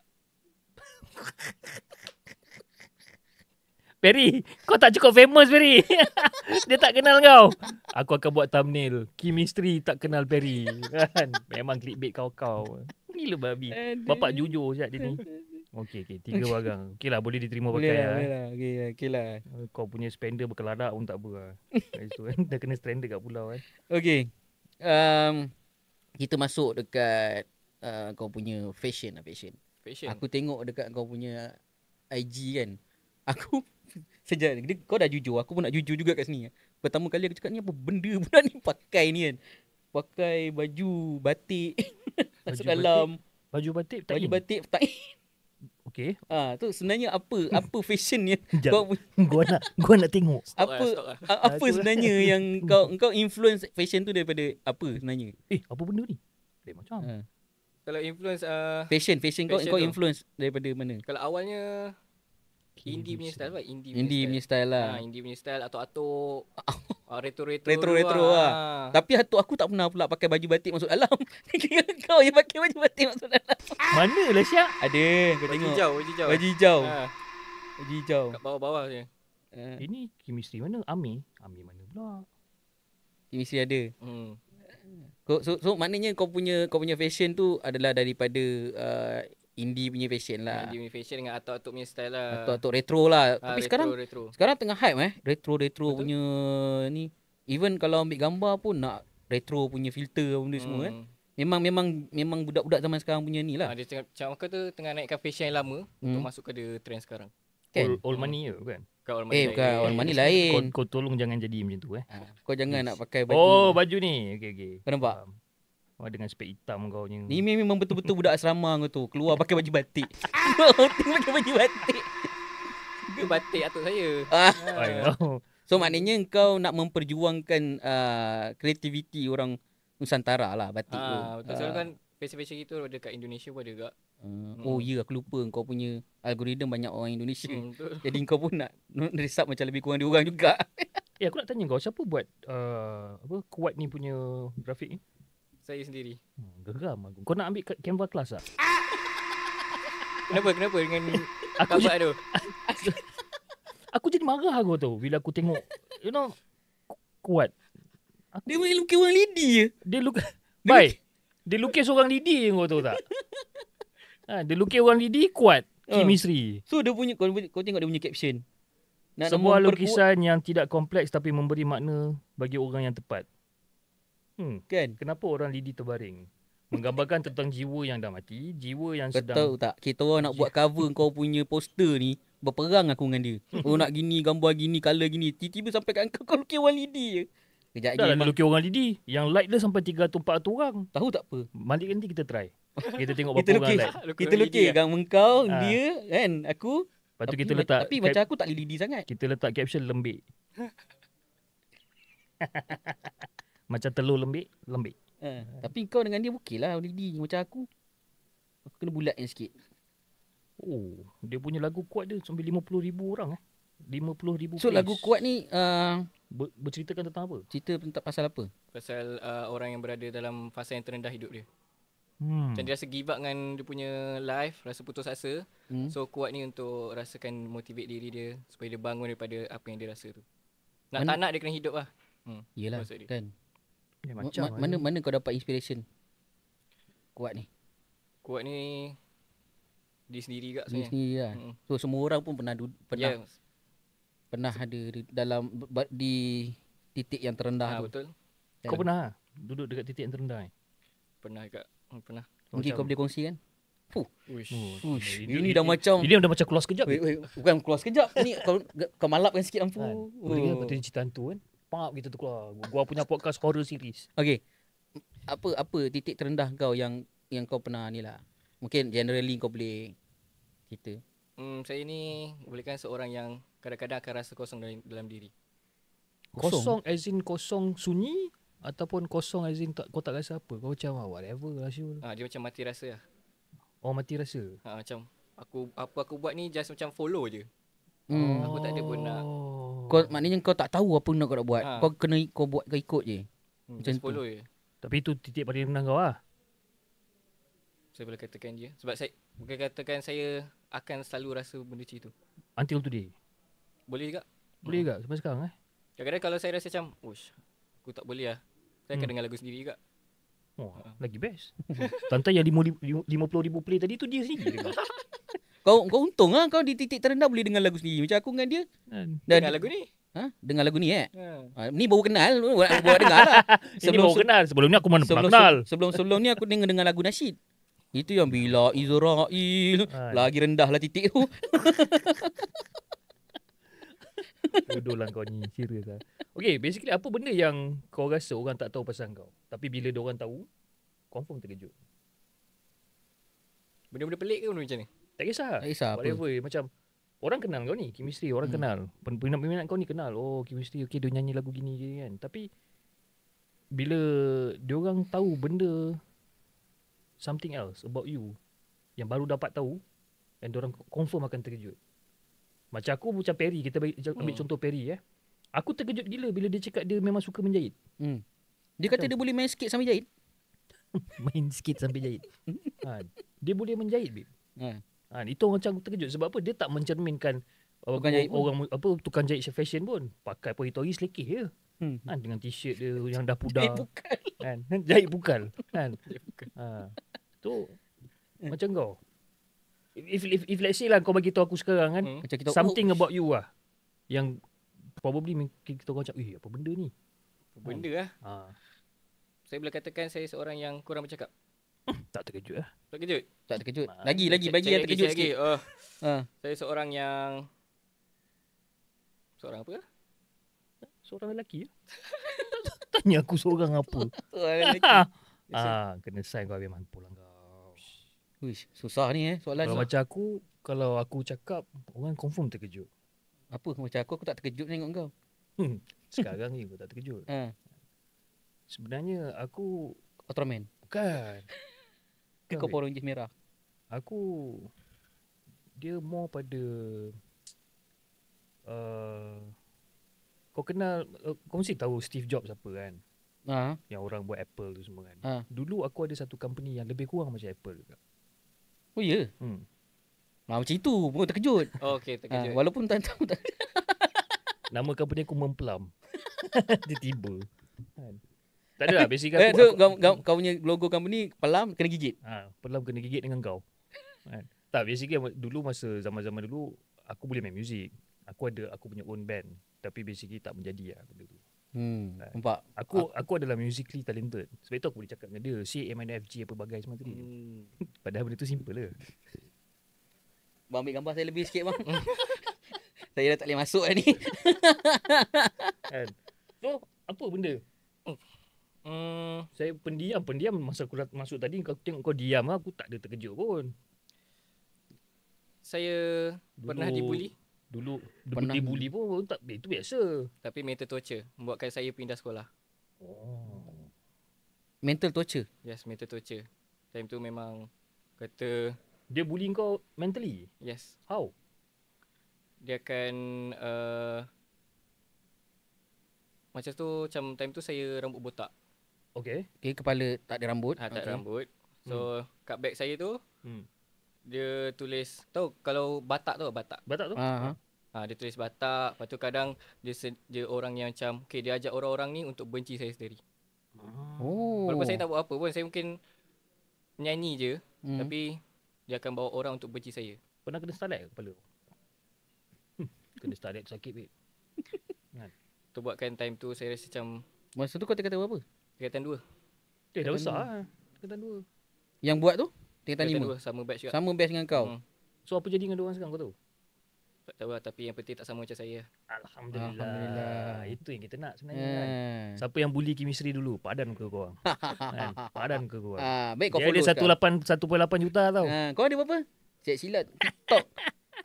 Perry, kau tak cukup famous Perry. Dia tak kenal kau. Aku akan buat thumbnail. Chemistry tak kenal Perry. Kan? Memang clickbait kau-kau. Gila babi. Bapak jujur siap dia ni. Okey, 3 bagang. Okey lah, boleh diterima pakai lah. Okey lah. Kau punya spender berkeladak pun tak apa lah. Dah kena stranded kat pulau kan. Okey. Kita masuk dekat kau punya fashion. Aku tengok dekat kau punya IG kan. Aku sejak kau dah jujur, aku pun nak jujur juga kat sini. Pertama kali aku cakap ni apa benda budak ni pakai ni kan. Pakai baju batik masuk dalam. Baju batik tak in. Okey. Tu sebenarnya apa fashion ni? Gua nak tengok. Apa sebenarnya yang kau influence fashion tu daripada apa sebenarnya? Apa benda ni? Lain macam. Kalau influence fashion kau influence daripada mana? Kalau awalnya indie punya style lah. Indie punya style lah. Indie punya style atuk-atuk. Retro lah. Tapi atuk aku tak pernah pula pakai baju batik masuk dalam. Kau yang pakai baju batik masuk dalam. Mana lah Syak? Ada, kau tengok. Baju hijau. Kat bawah-bawah je. Ini chemistry mana? Ami mana pula? Chemistry ada. So maknanya kau punya fashion tu adalah daripada indie punya fashion lah. Indie punya fashion dengan atuk-atuk punya style lah. Atuk-atuk retro lah. Tapi retro. sekarang tengah hype retro punya ni. Even kalau ambil gambar pun nak retro punya filter benda semua kan. Memang budak-budak zaman sekarang punya ni lah. Dia macam aku tu tengah naikkan fashion yang lama untuk masuk ke trend sekarang. Kan? Old money ke bukan? Bukan old money lain. Kau tolong jangan jadi macam tu Kau jangan nak pakai baju. Baju ni. Okey. Kau nampak? Dengan spek hitam kau punya. Ni memang betul-betul budak asrama kau tu. Keluar pakai baju batik. Pakai baju batik. Itu batik atuk saya. So maknanya kau nak memperjuangkan kreativiti orang Nusantara lah batik tu. Betul. Soalnya kan fashion gitu dekat Indonesia pun ada juga. Oh ya, aku lupa kau punya algoritma banyak orang Indonesia. Jadi kau pun nak resap macam lebih kurang diorang juga. Aku nak tanya kau, siapa buat Kuat ni punya grafik ni? Saya sendiri. Geram aku. Kau nak ambil Canva kelas tak? Kenapa dengan aku gambar tu? Aku jadi marah aku tu bila aku tengok Kuat. Dia main lukis orang lidi je. Dia lukis orang lidi kau tahu tak? Dia lukis orang lidi Kuat. Chemistry. So dia punya kau tengok dia punya caption. Sebuah lukisan yang tidak kompleks tapi memberi makna bagi orang yang tepat. Kan? Kenapa orang lidi terbaring? Menggambarkan tentang jiwa yang dah mati, jiwa yang Betul tak? Kita orang nak buat cover kau punya poster ni, berperang aku dengan dia. Oh nak gini, gambar gini, colour gini. Tiba-tiba sampai kat kau lukis orang lidi je. Kejap dah lagi lah lukis orang lidi. Yang like dia sampai 300-400 orang. tahu tak apa? Balik nanti kita try. Kita tengok Kita berapa orang lukis. like. Kita lukis gambar kau, dia, kan? Aku. Lepas tu kita letak Tapi macam aku tak lidi sangat. kita letak caption lembik. Macam telur lembik. Tapi kau dengan dia okey lah lidi macam aku. Aku kena bulatkan sikit. Oh, dia punya lagu kuat dia sampai 50,000 orang 50,000 So lagu kuat ni berceritakan tentang apa? cerita tentang pasal apa? Pasal orang yang berada dalam fasa yang terendah hidup dia. Macam dia rasa give up dengan dia punya life, rasa putus asa. So kuat ni untuk rasakan motivate diri dia supaya dia bangun daripada apa yang dia rasa tu. Tak nak dia kena hidup lah. Yelah maksud dia. kan. Ya, macam Mana kau dapat inspiration kuat ni? Kuat ni dia sendiri juga Dia sebenarnya. sendiri lah. So semua orang pun pernah Yes. pernah ada dalam di titik yang terendah tu. Betul. Kau pernah duduk dekat titik yang terendah? Pernah juga. Pernah. Mungkin kau boleh kongsi kan? Uish. Ini dah macam Ini dah macam keluar sekejap. bukan keluar sekejap ni kau malapkan sikit lampu. Boleh kan patut cerita hantu kan? Pap kita tu keluar. Gua punya podcast horror series. Okey. Apa titik terendah kau yang kau pernah ni lah. Mungkin generally kau boleh cerita. Saya ni bolehkan seorang yang kadang-kadang akan rasa kosong dalam diri. Kosong as in kosong sunyi ataupun kosong as in kau tak rasa apa. Kau macam whatever lah Syul. Dia macam mati rasa lah. Oh mati rasa. Macam aku buat ni just macam follow je. Hmm. Aku tak ada pun nak. Kau maknanya kau tak tahu apa nak kau nak buat. Kau kena kau buat kau ikut je. Macam Just tu. follow je. Tapi itu titik paling rendah kau lah. Saya boleh katakan je. Sebab saya bukan katakan saya akan selalu rasa benda macam tu. Until today. Boleh juga. Boleh juga sampai sekarang Kadang-kadang kalau saya rasa macam, aku tak boleh lah. Saya akan dengar lagu sendiri juga. Oh, lagi best. Tante yang 50,000 play tadi tu dia sendiri. Kau untung lah kau di titik terendah boleh dengar lagu sendiri. Macam aku dengan dia. Dengar lagu ni. Dengar lagu ni ni baru kenal. Baru dengar lah. Ini baru kenal. Sebelum ni aku mana pernah kenal. Sebelum ni aku dengar lagu nasyid. Itu yang bila Izrail lagi rendah lah titik tu. Bodoh lah kau ni. Serius lah. Okay, basically apa benda yang kau rasa orang tak tahu pasal kau? Tapi bila diorang tahu, confirm terkejut. Benda-benda pelik ke benda macam ni? Tak kisah. Tak kisah Whatever. Macam orang kenal kau ni, chemistry orang kenal. Peminat kau ni kenal. Oh, chemistry okay dia nyanyi lagu gini kan. Tapi bila diorang tahu benda something else about you yang baru dapat tahu, dan diorang confirm akan terkejut. Macam aku macam Perry, kita ambil contoh Perry Aku terkejut gila bila dia cakap dia memang suka menjahit. Dia kata dia boleh main sikit sambil jahit. Main sikit sambil jahit. Dia boleh menjahit, babe. Itu orang macam terkejut sebab apa? Dia tak mencerminkan orang tukang jahit fashion pun. Pakai Hitori selekeh je. Dengan t-shirt dia yang dah pudar. Jahit bukal. Tu macam kau. If let's say lah kau bagi tahu aku sekarang kan, macam kita, something about you lah yang probably kita orang cakap, apa benda ni? Apa benda lah. Saya boleh katakan saya seorang yang kurang bercakap. Tak terkejut lah. Tak terkejut? Tak terkejut. Lagi bagi yang terkejut sikit. Saya seorang yang seorang apa? Seorang lelaki. Tanya aku seorang apa? Seorang lelaki. Kena sign kau habis mampu lah kau. Uish, susah ni soalan. Kalau macam aku, kalau aku cakap, orang confirm terkejut. Apa macam aku tak terkejut tengok kau. Sekarang ni aku tak terkejut. Sebenarnya aku Ultraman. Bukan. Kau Power Rangers merah. Aku dia more pada kau kenal kau mesti tahu Steve Jobs apa kan? Yang orang buat Apple tu semua kan. Dulu aku ada satu company yang lebih kurang macam Apple juga. Oh ya. Macam itu pun terkejut. Okey, terkejut. Walaupun tak tahu tak. Nama company aku Memplam. Dia tiba. Tak ada lah basically kau punya logo company Pelam kena gigit. Pelam kena gigit dengan kau. Tak basically dulu masa zaman-zaman dulu aku boleh main muzik. Aku punya own band tapi basically tak menjadi lah benda tu. Nampak? Aku adalah musically talented. Sebab itu aku boleh cakap dengan dia C, A minor, F, G apa bagai semua tadi. Padahal benda tu simple lah. Bang ambil gambar saya lebih sikit bang. Saya dah tak boleh masuk ni. Kan? So apa benda? Saya pendiam masa aku masuk tadi kau tengok kau diam aku tak ada terkejut pun. Saya pernah dibuli. Dulu dibuli pun tak, itu biasa. Tapi mental torture membuatkan saya pindah sekolah. Mental torture? Yes, mental torture. Time tu memang kata dia bully kau mentally? Yes. How? Dia akan macam tu, macam time tu saya rambut botak. Okay, kepala tak ada rambut. Tak ada rambut. So kat beg saya tu dia tulis, tahu kalau batak tu, batak tu? Dia tulis batak. Lepas tu kadang dia orang yang macam dia ajak orang-orang ni untuk benci saya sendiri. Walaupun saya tak buat apa pun, saya mungkin nyanyi je, tapi dia akan bawa orang untuk benci saya. Pernah kena starlight ke kepala? Kena starlight sakit babe. Tu buatkan time tu saya rasa macam, masa tu kau tingkatan berapa? Tingkatan 2. Dah besar lah. Tingkatan 2. Yang buat tu? Tingkatan 5? Sama batch juga. Sama batch dengan kau? So apa jadi dengan diorang sekarang kau tahu? Tak tahu lah, tapi yang penting tak sama macam saya. Alhamdulillah. Itu yang kita nak sebenarnya kan. Siapa yang bully chemistry dulu? Padan ke korang? Kan? Padan ke korang? Baik kau dia follow ada 1.8 juta tau. Kau ada berapa? Cik silat TikTok.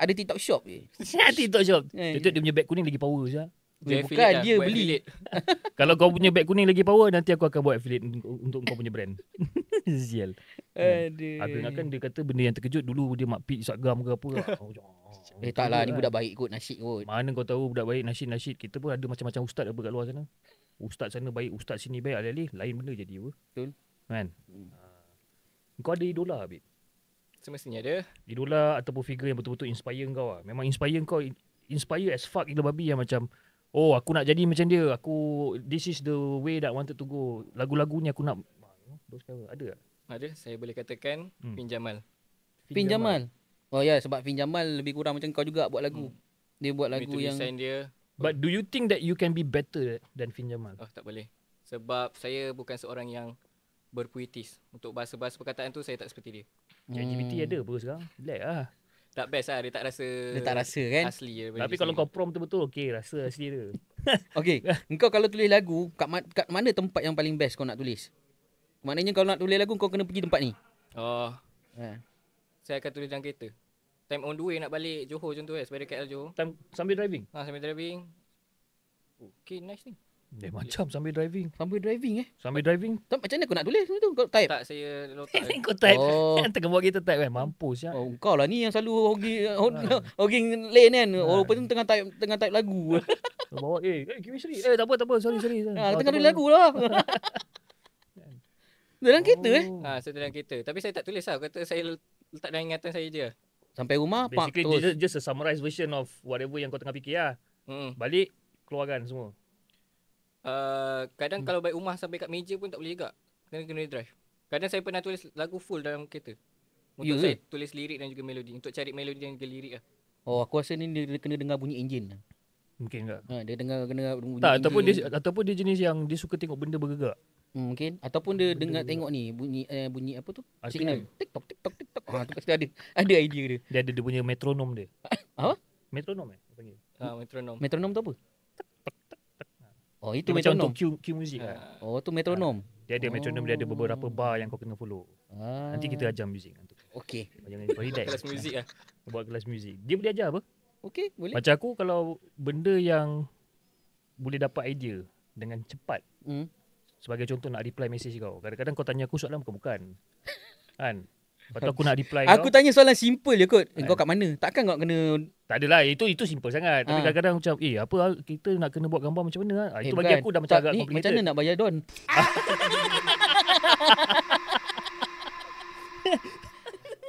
Ada TikTok shop je. TikTok shop. Tutup dia punya bag kuning lagi power je. Bukan dia beli. Kalau kau punya bag kuning lagi power, nanti aku akan buat affiliate untuk kau punya brand. Sial. Aduh. Aku ingatkan dia kata benda yang terkejut dulu dia mak pit Instagram ke apa. Taklah ni budak baik kot, nasyid kot. Mana kau tahu budak baik nasyid. Kita pun ada macam-macam ustaz apa kat luar sana. Ustaz sana baik, ustaz sini baik, alih-alih lain benda jadi apa. Betul. Kan? Kau ada idola Habib? Semestinya ada. Idola ataupun figure yang betul-betul inspire kau lah. Memang inspire kau, inspire as fuck gila babi yang macam, oh aku nak jadi macam dia. This is the way that I wanted to go. Lagu-lagunya aku nak. Ada tak? Ada, saya boleh katakan Fin Jamal. Fin Jamal? Oh ya, sebab Fin Jamal lebih kurang macam kau juga buat lagu. Dia buat lagu yang dia. But do you think that you can be better than Fin Jamal? Oh, tak boleh. Sebab saya bukan seorang yang berpuitis. Untuk bahasa-bahasa perkataan tu saya tak seperti dia. ChatGPT ada apa sekarang? Relax lah. Tak best lah, dia tak rasa kan? Asli je. Tapi kalau kau prompt betul, okey, rasa asli dia. Okey, engkau kalau tulis lagu, kat mana tempat yang paling best kau nak tulis? Maknanya kalau nak tulis lagu, kau kena pergi tempat ni. Saya akan tulis dalam kereta. Time on the way nak balik Johor contoh sebab KL Johor. Time sambil driving? Sambil driving. Okay, nice ni. Macam sambil driving. Sambil driving Sambil driving. Macam mana kau nak tulis tu? Kau type? Tak, saya lotak. Kau type. Tengah buat kita type kan. Mampus ya. Kau lah ni yang selalu hogging lane kan. Walaupun tengah type lagu. Bawa chemistry. Tak apa. Sorry. Tengah tulis lagu lah. Dalam kereta saya dalam kereta. Tapi saya tak tulis lah. Kata saya letak dalam ingatan saya je. Sampai rumah basically just a summarized version of whatever yang kau tengah fikir lah. Balik keluarkan semua. Kadang kalau balik rumah sampai kat meja pun tak boleh juga. Kena drive. Kadang saya pernah tulis lagu full dalam kereta. Untuk saya tulis lirik dan juga melodi. Untuk cari melodi dan juga lirik lah. Aku rasa ni dia kena dengar bunyi enjin. Mungkin tak? Dia kena bunyi tak, ataupun dia jenis yang dia suka tengok benda bergerak. Mungkin. Ataupun dia dengar tengok ni bunyi apa tu? Signal. TikTok. Tu pasti ada idea dia. Dia punya metronom dia. Apa? Metronom panggil. Metronom. Metronom tu apa? Oh, itu macam metronom. Untuk cue music lah. Oh, tu metronom. Dia ada metronom, dia ada beberapa bar yang kau kena follow. Nanti kita ajar muzik. Okey. Jangan relax. Kelas muzik lah. Buat kelas muzik. Dia boleh ajar apa? Okey, boleh. Macam aku kalau benda yang boleh dapat idea dengan cepat. Sebagai contoh nak reply message kau. Kadang-kadang kau tanya aku soalan bukan. Kan? Lepas tu aku nak reply aku tanya soalan simple je kot. Kau kat mana? Takkan kau kena... Tak adalah. Itu simple sangat. Tapi kadang-kadang macam, apa kita nak kena buat gambar macam mana? Itu bagi aku dah macam agak complicated. Macam mana nak bayar Don?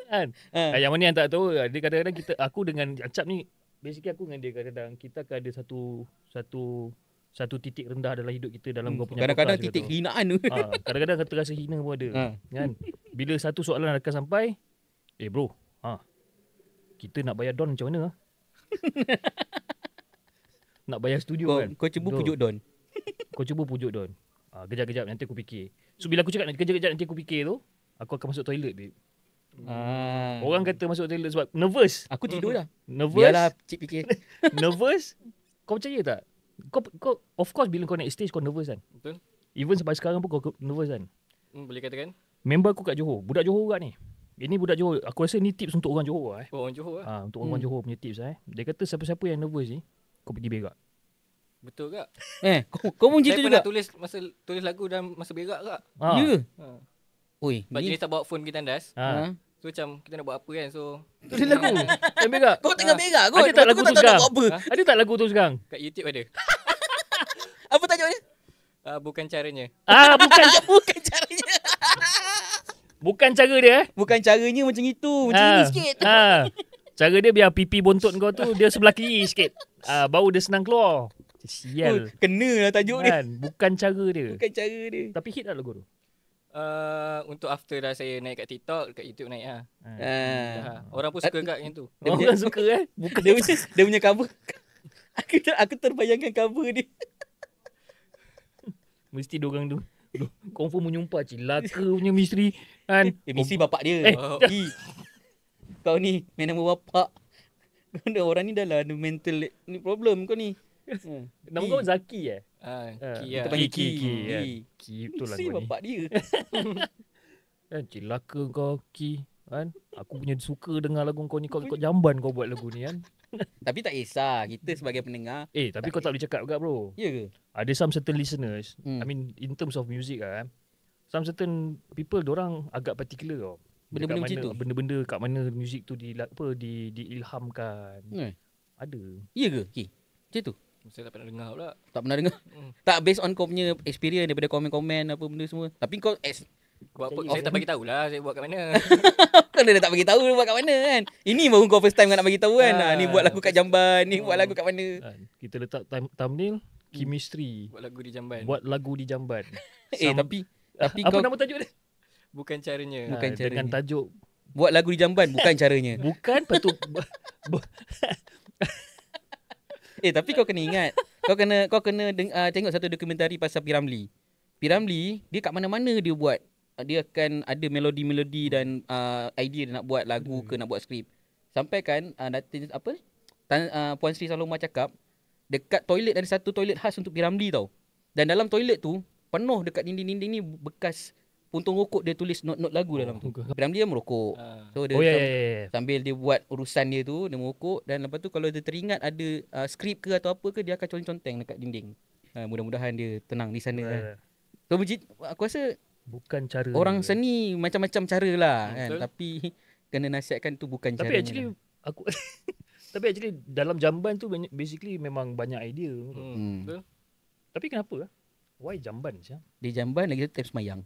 Kan? Yang mana yang tak tahu, dia kadang-kadang aku dengan Acap ni, basically aku dengan dia kadang-kadang kita akan ada satu titik rendah dalam hidup kita dalam kau punya kadang-kadang titik hinaan tu. Kadang-kadang kita rasa hina pun ada. Kan? Bila satu soalan akan sampai, bro, kita nak bayar Don macam mana? Nak bayar studio kan? Kau cuba pujuk Don. Kau kau cuba pujuk Don. Kejap-kejap nanti aku fikir. So bila aku cakap kejap-kejap nanti aku fikir tu, aku akan masuk toilet, babe. Orang kata masuk toilet sebab nervous. Aku tidur dah. Nervous. Biarlah cik fikir. Nervous. Kau percaya tak? Kau of course bila kau naik stage kau nervous kan? Betul. Even sampai sekarang pun kau nervous kan? Boleh katakan. Member aku kat Johor. Budak Johor juga ni. Ini budak Johor. Aku rasa ni tips untuk orang Johor lah. Oh, orang Johor lah. Untuk orang Johor punya tips lah. Dia kata siapa-siapa yang nervous ni, kau pergi berak. Betul tak? Kau pun Saya cerita pernah juga. tulis lagu dalam masa berak tak? Ya. Ha. Oi, Sebab ni jenis tak bawa phone pergi tandas. So macam kita nak buat apa kan. So Tulis lagu. Yang berak. kau tengah berak kot. Ada tak lagu tu tak sekarang? nak buat apa? Ada tak lagu tu sekarang? kat YouTube ada. Apa tajuk dia? Bukan caranya. Bukan caranya. Bukan cara dia Bukan caranya macam itu. Macam ni sikit. Cara dia biar pipi bontot kau tu dia sebelah kiri sikit. Baru dia senang keluar. Sial. Kena lah tajuk dia. Kan? Bukan cara dia. Bukan cara dia. Tapi hit tak lagu tu? Untuk after dah saya naik kat TikTok, kat YouTube naik lah. Orang pun suka kat yang tu. Orang suka Bukan dia punya cover. Aku terbayangkan cover dia. Mesti diorang tu confirm menyumpah cilaka punya misteri kan. Mesti bapak dia. Kau ni main nama bapak. Kau orang ni dah lah ada mental ni problem kau ni. Nama kau Zaki Ki Kita lah. panggil Ki. Ki betul lah Mesti kau ni. bapak dia. Kan cilaka kau Ki kan. Aku punya suka dengar lagu kau ni, kau jamban kau buat lagu ni kan. Tapi tak kisah. Kita sebagai pendengar. Tapi kau tak boleh cakap juga bro. Ya ke? Ada some certain listeners, I mean in terms of music some certain people dorang agak particular tau. Benda-benda macam tu? Benda-benda kat mana music tu diilhamkan. Ada. Ya ke? Ki? Macam tu? Saya tak pernah dengar pula. Tak pernah dengar? Tak based on kau punya experience daripada komen-komen apa benda semua. Tapi kau Buat apa? Saya tak bagi tahulah saya buat kat mana. kau dah tak bagi tahu buat kat mana kan. Ini baru kau first time nak bagi tahu kan. Ni buat lagu kat Jamban, ni buat lagu kat mana. Kita letak thumbnail chemistry. Buat lagu di Jamban. Buat lagu di Jamban. Tapi apa kau nama tajuk dia? Bukan caranya. Bukan caranya. Dengan tajuk buat lagu di Jamban bukan caranya. bukan patut Tapi kau kena ingat. Kau kena tengok satu dokumentari pasal P. Ramlee. P. Ramlee dia kat mana-mana dia buat. Dia akan ada melodi-melodi dan idea dia nak buat lagu ke nak buat skrip. Sampai kan Puan Sri Saloma cakap dekat toilet ada satu toilet khas untuk P. Ramlee tau. Dan dalam toilet tu penuh dekat dinding-dinding ni bekas puntung rokok dia tulis not-not lagu dalam tu. P. Ramlee dia merokok. So dia sambil dia buat urusan dia tu dia merokok dan lepas tu kalau dia teringat ada skrip ke atau apa ke dia akan conteng-conteng dekat dinding. Mudah-mudahan dia tenang di sana. So aku rasa bukan cara orang seni macam-macam cara lah kan. Tapi kena nasihatkan tu bukan cara. Tapi actually dalam Jamban tu basically memang banyak idea. Betul. Tapi kenapa? Why Jamban siap? Di Jamban lagi time semayang.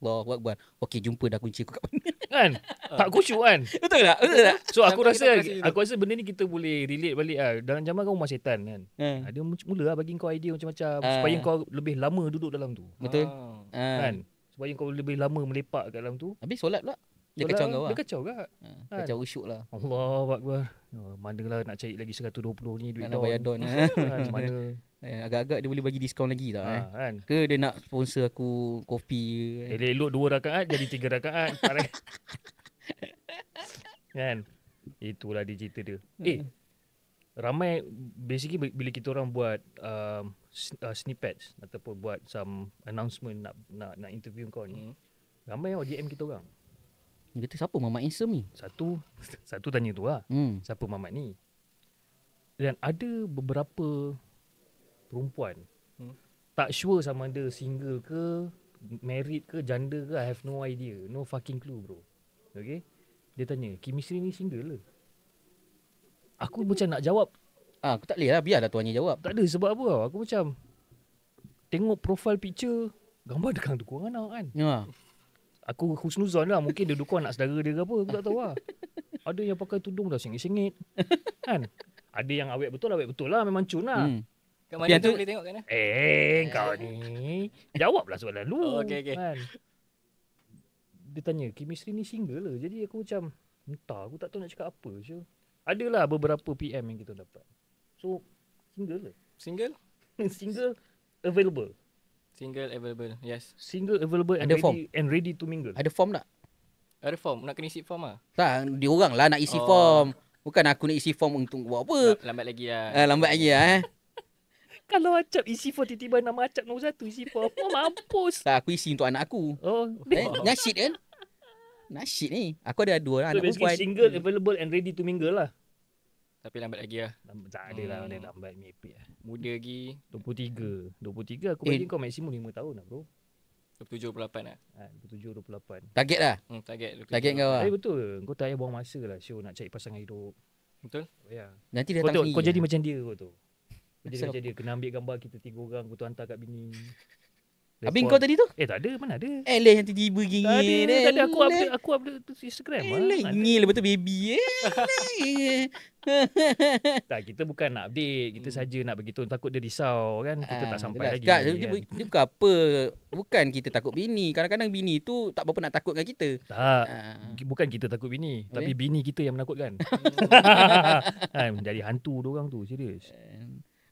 Allahu Akbar. Okey, jumpa dah kunci aku kat mana. Kan? Tak khusyuk kan? Betul tak? Betul tak? So aku rasa benda ni kita boleh relate balik dalam Jamban kau rumah setan kan. Dia mula bagi kau idea macam-macam supaya kau lebih lama duduk dalam tu. Betul. Kan? Supaya kau lebih lama melepak kat dalam tu. Habis solat pula. Dia kacau kau lah. Dia kacau kan? Kacau usyuk lah. Allahu Akbar. Manalah nak cari lagi 120 ni duit nak bayar don. Mana agak-agak dia boleh bagi diskaun lagi tak kan? Ke dia nak sponsor aku kopi elok 2 rakaat jadi 3 rakaat kan? Itulah dia cerita dia. Ramai basically bila kita orang buat snippets ataupun buat some announcement nak interview kau ni, ramai yang DM kita orang. Dia kata siapa Mamat Insem ni? Satu tanya tu lah. Siapa Mamat ni? Dan ada beberapa perempuan tak sure sama ada single ke, married ke, janda ke, I have no idea. No fucking clue bro. Okay? Dia tanya, chemistry ni single ke? Aku macam nak jawab. Aku tak boleh lah, biarlah tuannya jawab. Tak ada sebab apa tau. Aku macam tengok profile picture, gambar dekat dukung anak kan. Aku husnuzon lah. Mungkin dia dukung anak saudara dia ke apa. Aku tak tahu lah. Ada yang pakai tudung dah sengit-sengit. Kan? Ada yang awet betul lah. Memang cun lah. Kat mana tu boleh tengok kat mana? Kau ni. Jawablah soalan lu. Okay. Kan? Dia tanya, chemistry ni single lah. Jadi aku macam, entah. Aku tak tahu nak cakap apa. Adalah beberapa PM yang kita dapat. So, single lah. Single? Single available. Single available. Yes. Single available and Ada form? ready to mingle. Ada form tak? Ada form. Nak kena isi form lah. Tak, dia orang lah nak isi form. Bukan aku nak isi form untuk buat apa. Lambat lagi lah. Lambat lagi lah Kalau Acap isi form tiba-tiba nama Acap nombor 1 isi form. Mampus. Tak, aku isi untuk anak aku. Oh. Nasyid kan? Nasyid ni. Aku ada 2 So anak basically perempuan. single available and ready to mingle lah. Tapi lambat lagi lah. Tak ada lah dia lambat mepek lah. Muda lagi. 23 aku bagi kau maksimum 5 tahun lah bro. 27, 28 lah. 27, 28. Target lah. Target. Target kau lah. Betul. Kau tak payah buang masa lah show nak cari pasangan hidup. Betul? Ya. Nanti Kau, datang sini. kau jadi macam dia kau tu. Kau jadi Asal macam dia. Kena ambil gambar kita 3 orang. Kau tu hantar kat bini. Habis kau tadi tu? Tak ada. Mana ada? Eleh yang tiba-tiba gini. Tadi aku upload tu Instagram lah. Eleh ngil betul baby. Tak, kita bukan nak update. Kita saja nak beritahu. Takut dia risau kan. Kita tak sampai lagi. Tak, dia bukan apa. Bukan kita takut bini. Kadang-kadang bini tu tak berapa nak takut dengan kita. Tak. Bukan kita takut bini. Tapi bini kita yang menakutkan. Jadi hantu diorang tu. Serius.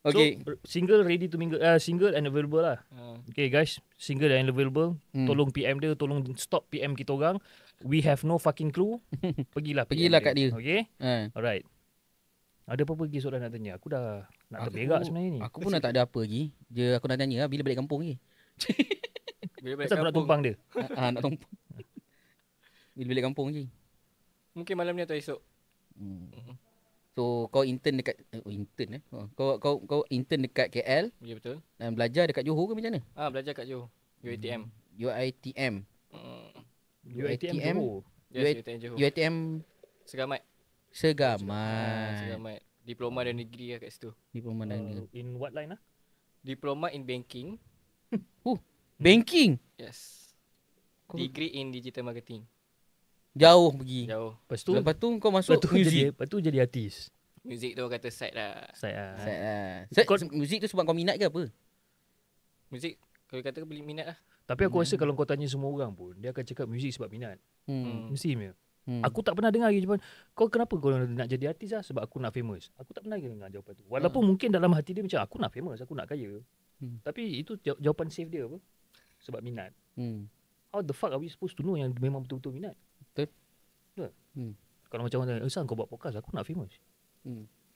Okay. So, single ready to mingle. Single and available lah. Okay guys. Single and available. Tolong PM dia. Tolong stop PM kita orang. We have no fucking clue. Pergilah kat dia. Okay. Alright. Ada apa-apa lagi soalan nak tanya? Aku dah nak terberak sebenarnya ni. Aku pun dah tak ada apa lagi. Aku nak tanya bila balik kampung lagi. Bila balik Kenapa nak tumpang dia? Nak tumpang. Bila balik kampung lagi. Mungkin malam ni atau esok. So kau intern dekat intern Kau intern dekat KL. Ya betul. Dan belajar dekat Johor ke macam mana? Belajar kat Johor. UiTM. UiTM. UiTM Johor. Yes, UiTM Johor. UiTM Segamat. Segamat. Diploma dan degree lah kat situ. Diploma dan degree. In what line lah? Diploma in banking. Banking. Yes. Degree in digital marketing. Jauh pergi. Jauh. Lepas tu kau masuk music. Lepas tu jadi artis. Music tu kata side lah. Side lah. Music tu sebab kau minat ke apa? Music kalau kata beli minat lah. Tapi aku rasa kalau kau tanya semua orang pun, dia akan cakap music sebab minat. Mesti punya. Aku tak pernah dengar lagi jawapan, kau kenapa kau nak jadi artis lah? Sebab aku nak famous. Aku tak pernah dengar jawapan tu. Walaupun mungkin dalam hati dia macam, aku nak famous, aku nak kaya. Tapi itu jawapan safe dia apa? Sebab minat. How the fuck are we supposed to know yang memang betul-betul minat? Betul. Kalau macam mana, Sang kau buat podcast, aku nak famous.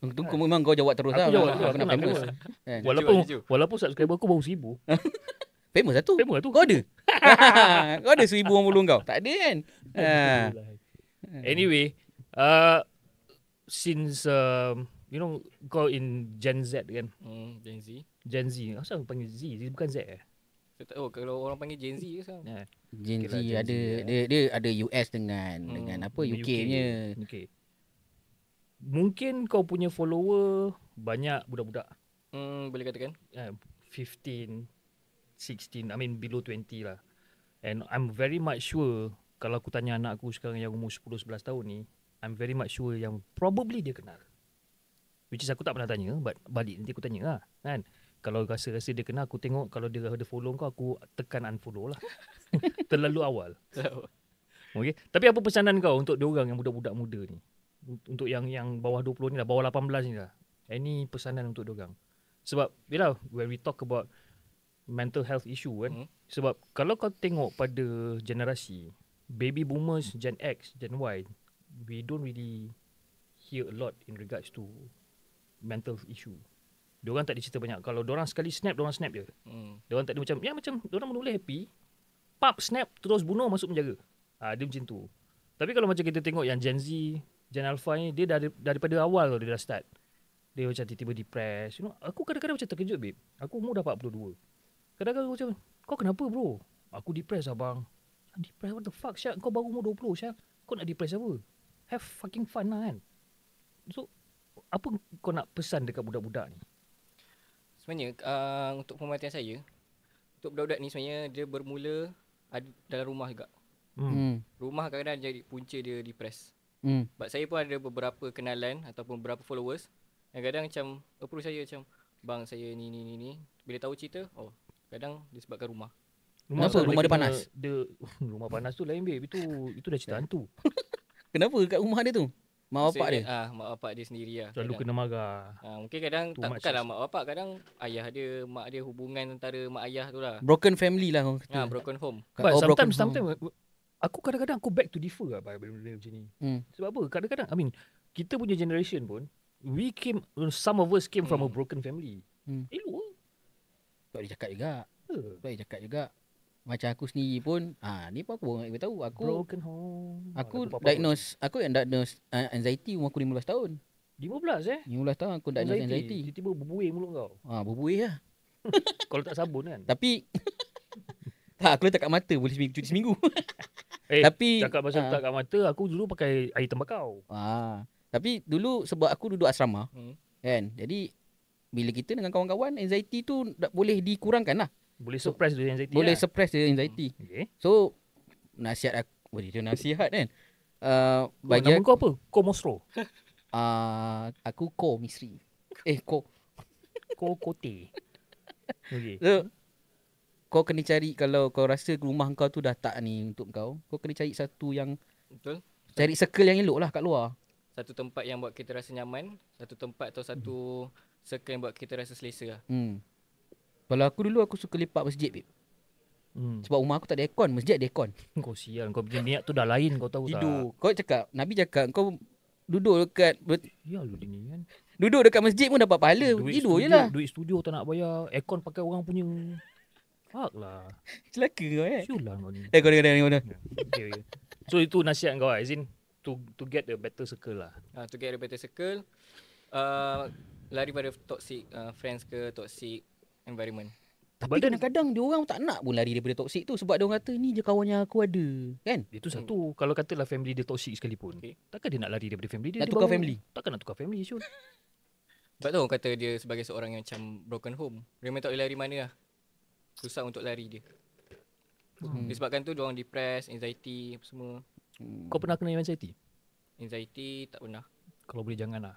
Kau memang kau jawab terus lah. Aku jawab, aku nak famous. Walaupun subscriber aku baru 1,000. Famous lah tu. Famous lah tu. Kau ada? Kau ada 1,000 orang follow kau? Tak ada kan? Anyway, since you know kau in Gen Z kan? Gen Z. Gen Z. Asal panggil Z? Dia bukan Z eh? Saya tak tahu kalau orang panggil Gen Z ke sekarang. Gen Z ada dia ada US dengan apa UK punya. Okay. Mungkin kau punya follower banyak budak-budak. Boleh katakan 15, 16, I mean below 20 lah. And I'm very much sure kalau aku tanya anak aku sekarang yang umur 10-11 tahun ni, I'm very much sure yang probably dia kenal. Which is aku tak pernah tanya, but balik nanti aku tanya lah kan. Kalau rasa-rasa dia kenal, aku tengok kalau dia ada follow kau, aku tekan unfollow lah. Terlalu awal. Okay. Tapi apa pesanan kau untuk diorang yang budak-budak muda ni? Untuk yang bawah 20 ni lah, bawah 18 ni lah. Any pesanan untuk diorang? Sebab bila when we talk about mental health issue kan, sebab kalau kau tengok pada generasi baby boomers, Gen X, Gen Y, we don't really hear a lot in regards to mental issue. Diorang tak dicerita banyak. Kalau diorang sekali snap, diorang snap je. Diorang tak ada macam, ya macam diorang menulis happy, pap, snap, terus bunuh, masuk penjara. Dia macam tu. Tapi kalau macam kita tengok yang Gen Z, Gen Alpha ni, dia daripada awal dia dah start. Dia macam tiba-tiba depressed. You know, aku kadang-kadang macam terkejut, babe. Aku umur dah 42. Kadang-kadang aku macam, kau kenapa bro? Aku depressed abang. Depressed? What the fuck, Syak? Kau baru umur 20, Syak. Kau nak depressed apa? Have fucking fun lah kan? So, apa kau nak pesan dekat budak-budak ni? Sebenarnya, untuk pemerhatian saya, untuk budak-budak ni sebenarnya dia bermula dalam rumah juga. Rumah kadang-kadang jadi punca dia depressed. Sebab saya pun ada beberapa kenalan ataupun beberapa followers yang kadang macam approach saya macam, bang saya ni. Bila tahu cerita, kadang disebabkan rumah. Kenapa? Rumah dia panas? Rumah panas tu lain babe. Itu dah cerita hantu. Kenapa kat rumah dia tu? Mak bapak dia? Mak bapak dia sendiri lah. Selalu kena marah. Mungkin kadang Too tak much bukanlah mak bapak, kadang ayah dia, mak dia, hubungan antara mak ayah tu lah. Broken family lah orang kata. Broken home. But broken sometimes home. aku kadang-kadang aku back to differ lah benda-benda macam ni. Sebab apa? Kadang-kadang I mean kita punya generation pun some of us came from a broken family. Elok. Tak boleh cakap juga. Tak boleh cakap juga. Macam aku sendiri pun, ni pun aku nak tahu. Broken home. Aku diagnose anxiety umur aku 15 tahun. 15 15 tahun aku diagnose anxiety. Tiba-tiba berbuih mulut kau. Berbuih lah. Kalau tak sabun kan. Tapi aku letak kat mata boleh cuci seminggu. Tapi cakap pasal letak kat mata, aku dulu pakai air tembakau. Tapi dulu sebab aku duduk asrama, kan. Jadi bila kita dengan kawan-kawan, anxiety tu boleh dikurangkan lah. Boleh suppress the anxiety. Boleh suppress the anxiety. Okay. So nasihat aku, dia nasihat kan. Bagi nama kau apa? Ko Mosro. Aku Ko Misri. Ko Kote. Okay. So, kau kena cari, kalau kau rasa rumah kau tu dah tak ni untuk kau kena cari satu yang betul. Cari circle yang elok lah kat luar. Satu tempat yang buat kita rasa nyaman, satu tempat atau satu circle yang buat kita rasa selesa lah. Kalau aku dulu aku suka lepak masjid, babe. Sebab rumah aku tak ada aircon, masjid ada aircon. Kau sial, kau punya niat tu dah lain, kau tahu Tidur. tak? Kau cakap, Nabi cakap kau duduk dekat ya lu dia ni kan. Duduk dekat masjid pun dapat pahala. Tidur je lah. Duit studio tak nak bayar, aircon pakai orang punya. Fuck lah. Celaka kau Siul lah kau ni. Kau dengar. Okay. So itu nasihat kau lah, as in to get a better circle lah. To get a better circle, lari pada toxic friends ke toxic environment. Tapi kadang-kadang dia orang tak nak pun lari daripada toxic tu, sebab dia orang kata ni je kawan yang aku ada, kan? Itu satu. Kalau katalah family dia toxic sekalipun, takkan dia nak lari daripada family dia? Nak tukar family? Takkan nak tukar family, Syul. Sebab tu orang kata dia sebagai seorang yang macam broken home. Dia memang tak boleh lari mana lah. Susah untuk lari dia. Disebabkan tu dia orang depressed, anxiety apa semua. Kau pernah kena anxiety? Anxiety tak pernah. Kalau boleh janganlah.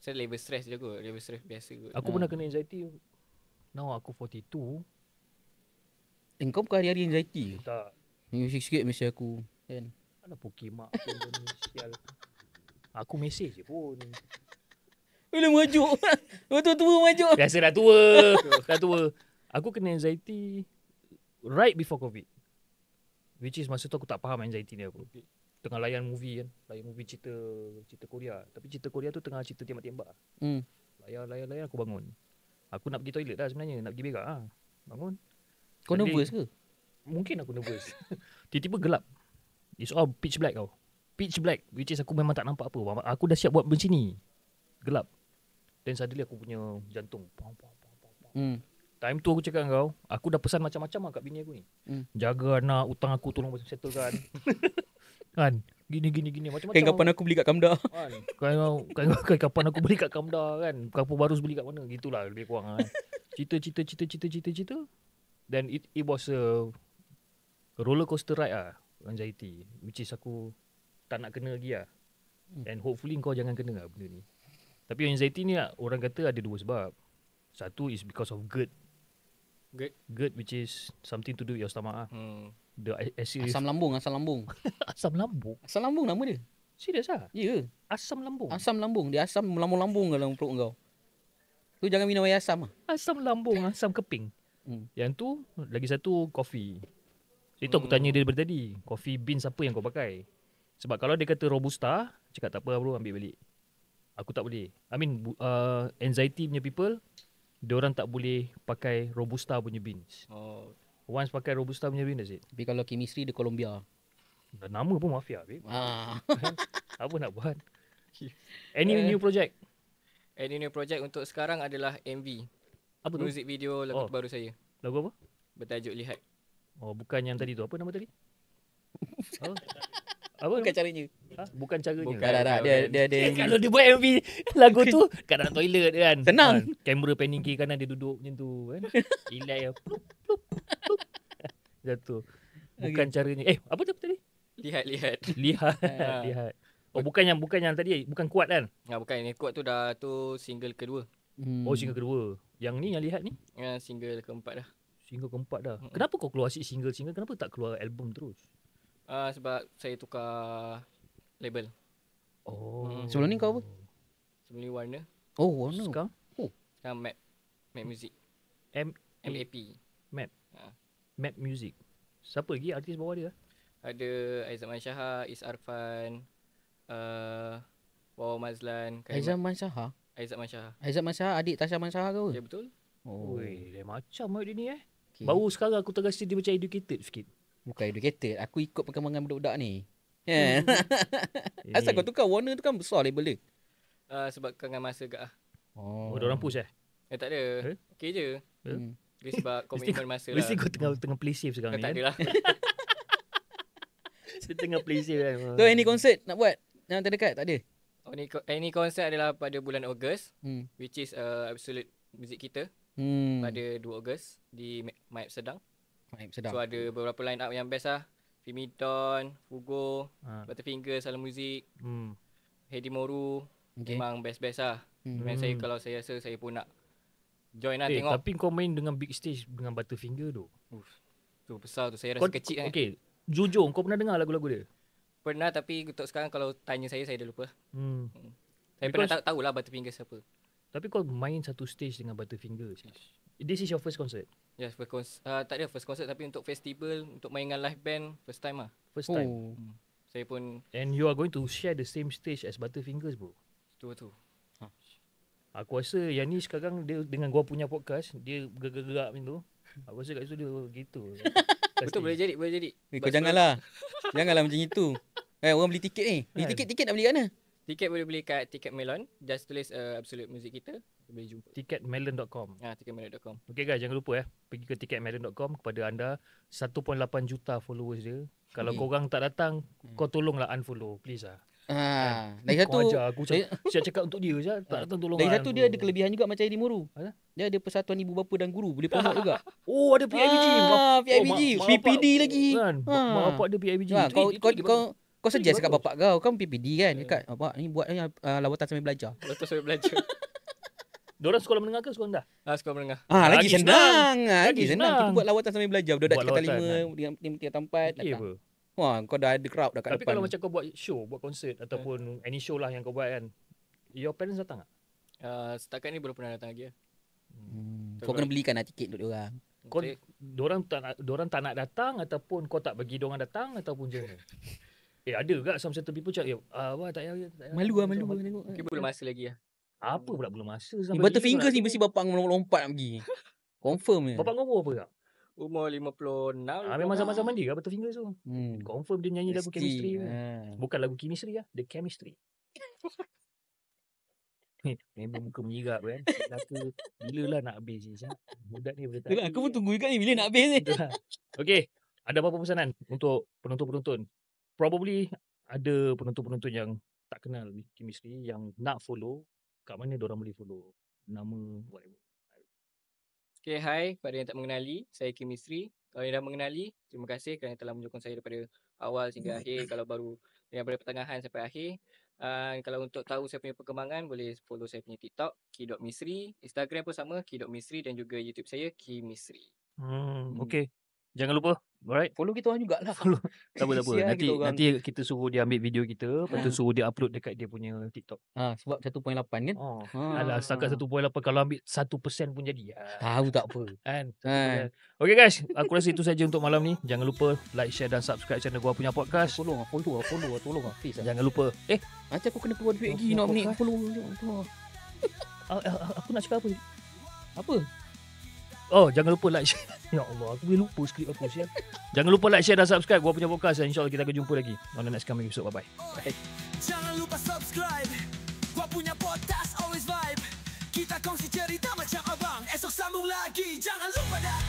Saya level stress je kot. Level stress biasa kot. Aku pernah kena anxiety. Now aku 42. Kau bukan hari-hari anxiety ke? Tak. Sikit-sikit mesej aku, kan? Ada pokimak pun sial. Aku mesej je pun. Bila merajuk. Tua-tua merajuk. Biasa dah tua. Dah tua. Aku kena anxiety right before COVID. Which is masa tu aku tak faham anxiety ni apa. Tengah layan movie kan. Layan movie cerita Korea. Tapi cerita Korea tu tengah cerita tembak-tembak. Layan aku bangun. Aku nak pergi toilet dah sebenarnya. Nak pergi berak lah. Bangun. Kau nervous ke? Mungkin aku nervous. Tiba-tiba gelap. It's all pitch black tau. Pitch black. Which is aku memang tak nampak apa. Aku dah siap buat macam ni. Gelap. Then suddenly aku punya jantung. Time tu aku cakap dengan kau, aku dah pesan macam-macam lah kat bini aku ni. Jaga anak, utang aku tolong settlekan. Kan? Gini macam-macam. Kain kapan aku beli kat Kamda. Kain kapan aku beli kat Kamda kan. Kapur baru beli kat mana. Gitulah lebih kurang kan. Cerita. Then it was a roller coaster ride lah. Anxiety. Which is aku tak nak kena lagi lah. And hopefully kau jangan kena lah benda ni. Tapi anxiety ni orang kata ada dua sebab. Satu is because of GERD. GERD which is something to do with your stomach lah. The acid. Asam lambung. Asam lambung? Asam lambung nama dia. Serius lah? Ya. Asam lambung? Asam lambung. Dia asam melambung-lambung dalam perut kau. Tu jangan minum air asam lah. Asam lambung, asam keping. Yang tu, lagi satu, coffee. Itu aku tanya dia daripada tadi. Coffee beans apa yang kau pakai? Sebab kalau dia kata Robusta, cakap tak apa bro, ambil balik. Aku tak boleh. I mean, anxiety punya people, diorang tak boleh pakai Robusta punya beans. Once pakai Robusta punya beans, that's it. Tapi kalau chemistry, dia Colombia. Nama pun mafia, babe. Apa nak buat? Any new project? Any new project untuk sekarang adalah MV. Apa tu? Music video lagu baru saya. Lagu apa? Bertajuk Lihat. Bukan yang tadi tu. Apa nama tadi? Apa bukan caranya. Bukan caranya. Bukan. Dia ada MV. Kalau dia buat MV lagu tu kat dalam toilet kan. Senang. Kamera panning kiri kanan dia duduk macam tu kan. Relax ya. Jatuh. Bukan caranya. Apa tu tadi? Lihat. Bukan yang tadi, bukan kuat kan? Bukan, yang kuat tu dah tu single kedua. Single kedua. Yang ni yang lihat ni? Single keempat dah. Single keempat dah. Kenapa kau keluar asyik single? Kenapa tak keluar album terus? Sebab saya tukar label. Sebelum ni kau apa? Sebelum ni Warner. Oh, Warner. Sekarang? Sekarang Map Music. MAP. Map Music. Siapa lagi artis bawah dia? Ada Aizat Manshaha, Is Arfan, Wawa Mazlan, Aizat Manshaha. Aizat Manshaha adik Tasha Manshaha ke? Ya betul. Oi, dia macam dia ni Okay. Baru sekarang aku terasa dia macam educated sikit. Bukan educated, aku ikut perkembangan budak-budak ni. Asal kau tukar Warner tu kan besar label dia. Sebab kangen masa gak. Oh, dia orang push tak ada. Okey je. Dia sebab komitmen masa lah. Mesti kau tengah play safe sekarang ni. Tak adalah. Dia tengah play safe kan. So any concert nak buat yang terdekat tak ada? Any concert adalah pada bulan Ogos, which is Absolute Music kita. Pada 2 Ogos di My Amsterdam. So ada beberapa line up yang best lah. Fimiton, Fugo, Butterfinger, Salam Music, Hedi Moru. Memang best-best lah. Dan saya kalau saya rasa saya pun nak join lah tengok. Tapi kau main dengan big stage dengan Butterfinger tu. Tu besar tu, saya rasa kecil kan. Okay, jujur kau pernah dengar lagu-lagu dia? Pernah, tapi untuk sekarang kalau tanya saya dah lupa. Saya pernah tahu lah Butterfinger siapa. Tapi kau main satu stage dengan Butterfinger. This is your first concert? Yes, tak ada first concert, tapi untuk festival, untuk main dengan live band, first time lah. First time? Saya pun. And you are going to share the same stage as Butterfingers, bro? Betul. Aku rasa yang ni sekarang dia dengan gua punya podcast, dia gerak-gerak macam tu. Aku rasa kat situ dia gitu. Betul, boleh jadi. Kau janganlah macam itu. Orang beli tiket ni. Beli tiket nak beli kat mana? Tiket boleh beli kat Tiket Melon. Just tulis Absolute Music kita. Boleh jumpa. Ticketmelon.com. Ticketmelon.com. Okay guys, jangan lupa pergi ke ticketmelon.com. Kepada anda 1.8 juta followers dia. Kalau korang tak datang, kau tolonglah unfollow, please lah. Lagi satu aku saya cakap untuk dia je, tak datang tolong. Lagi satu dia ada kelebihan juga macam Hedi Moru. Dia ada Persatuan Ibu Bapa dan Guru, boleh promote juga. Oh, ada PIBG. PIBG, PPD lagi. Mak bapak dia PIBG. Kau suggest kat bapak kau, kan PPD kan, dekat bapak ni buat lawatan sambil belajar. Diorang sekolah menengah ke sekolah rendah? Sekolah menengah. Lagi senang. Kita buat lawatan sambil belajar. Budak tingkatan 5, tingkatan 4 datang. Wah, kau dah ada crowd dah kat depan. Tapi kalau macam kau buat show, buat konsert ataupun any show lah yang kau buat kan, your parents datang tak? Setakat ni belum pernah datang lagi. Kau kena belikan lah tiket untuk diorang. Diorang tak nak datang ataupun kau tak bagi diorang datang ataupun macam mana? Ada juga some certain people cakap, tak payah. Malu tengok. Mungkin belum masa lagi lah. Apa pula belum masa? Butterfingers ni mesti bapak lompat nak pergi. Confirm je. Bapak kau umur apa tak? Umur 56. Memang zaman-zaman dia Butterfingers tu. Confirm dia nyanyi lagu Chemistry. Bukan lagu Chemistry lah. The Chemistry. Memang muka menyirap kan. Bila lah nak habis ni. Budak ni boleh tak. Aku pun tunggu juga ni bila nak habis ni. Okay. Ada apa-apa pesanan untuk penonton-penonton? Probably ada penonton-penonton yang tak kenal Chemistry, yang nak follow. Kat mana diorang boleh follow? Nama, whatever. Okay, hi kepada yang tak mengenali, saya Chemistry. Kalau yang dah mengenali, terima kasih kerana telah menyokong saya daripada awal hingga akhir. Kalau baru daripada pertengahan sampai akhir. Kalau untuk tahu saya punya perkembangan, boleh follow saya punya TikTok, ki.misri. Instagram pun sama, ki.misri, dan juga YouTube saya, Chemistry. Okay. Jangan lupa. Alright. Follow kita orang jugalah. Tak apa. Nanti kita suruh dia ambil video kita. Lepas tu suruh dia upload dekat dia punya TikTok. Sebab 1.8 kan. Alah, setakat 1.8. Kalau ambil 1% pun jadi. Tahu tak apa kan. Okay guys, aku rasa itu saja untuk malam ni. Jangan lupa like, share dan subscribe channel Gua Punya Podcast. Follow lah. Please lah. Jangan lupa. Nanti aku kena keluar duit lagi nak ni. Follow. Aku nak cakap apa? Apa? Jangan lupa like, share. Ya Allah, aku boleh lupa skrip aku siap. Jangan lupa like, share dan subscribe Gua Punya Podcast. InsyaAllah kita akan jumpa lagi on the next coming episode. Bye-bye. Jangan lupa subscribe Gua Punya Podcast, always vibe. Kita kongsi cerita macam abang. Esok sambung lagi. Jangan lupa dah.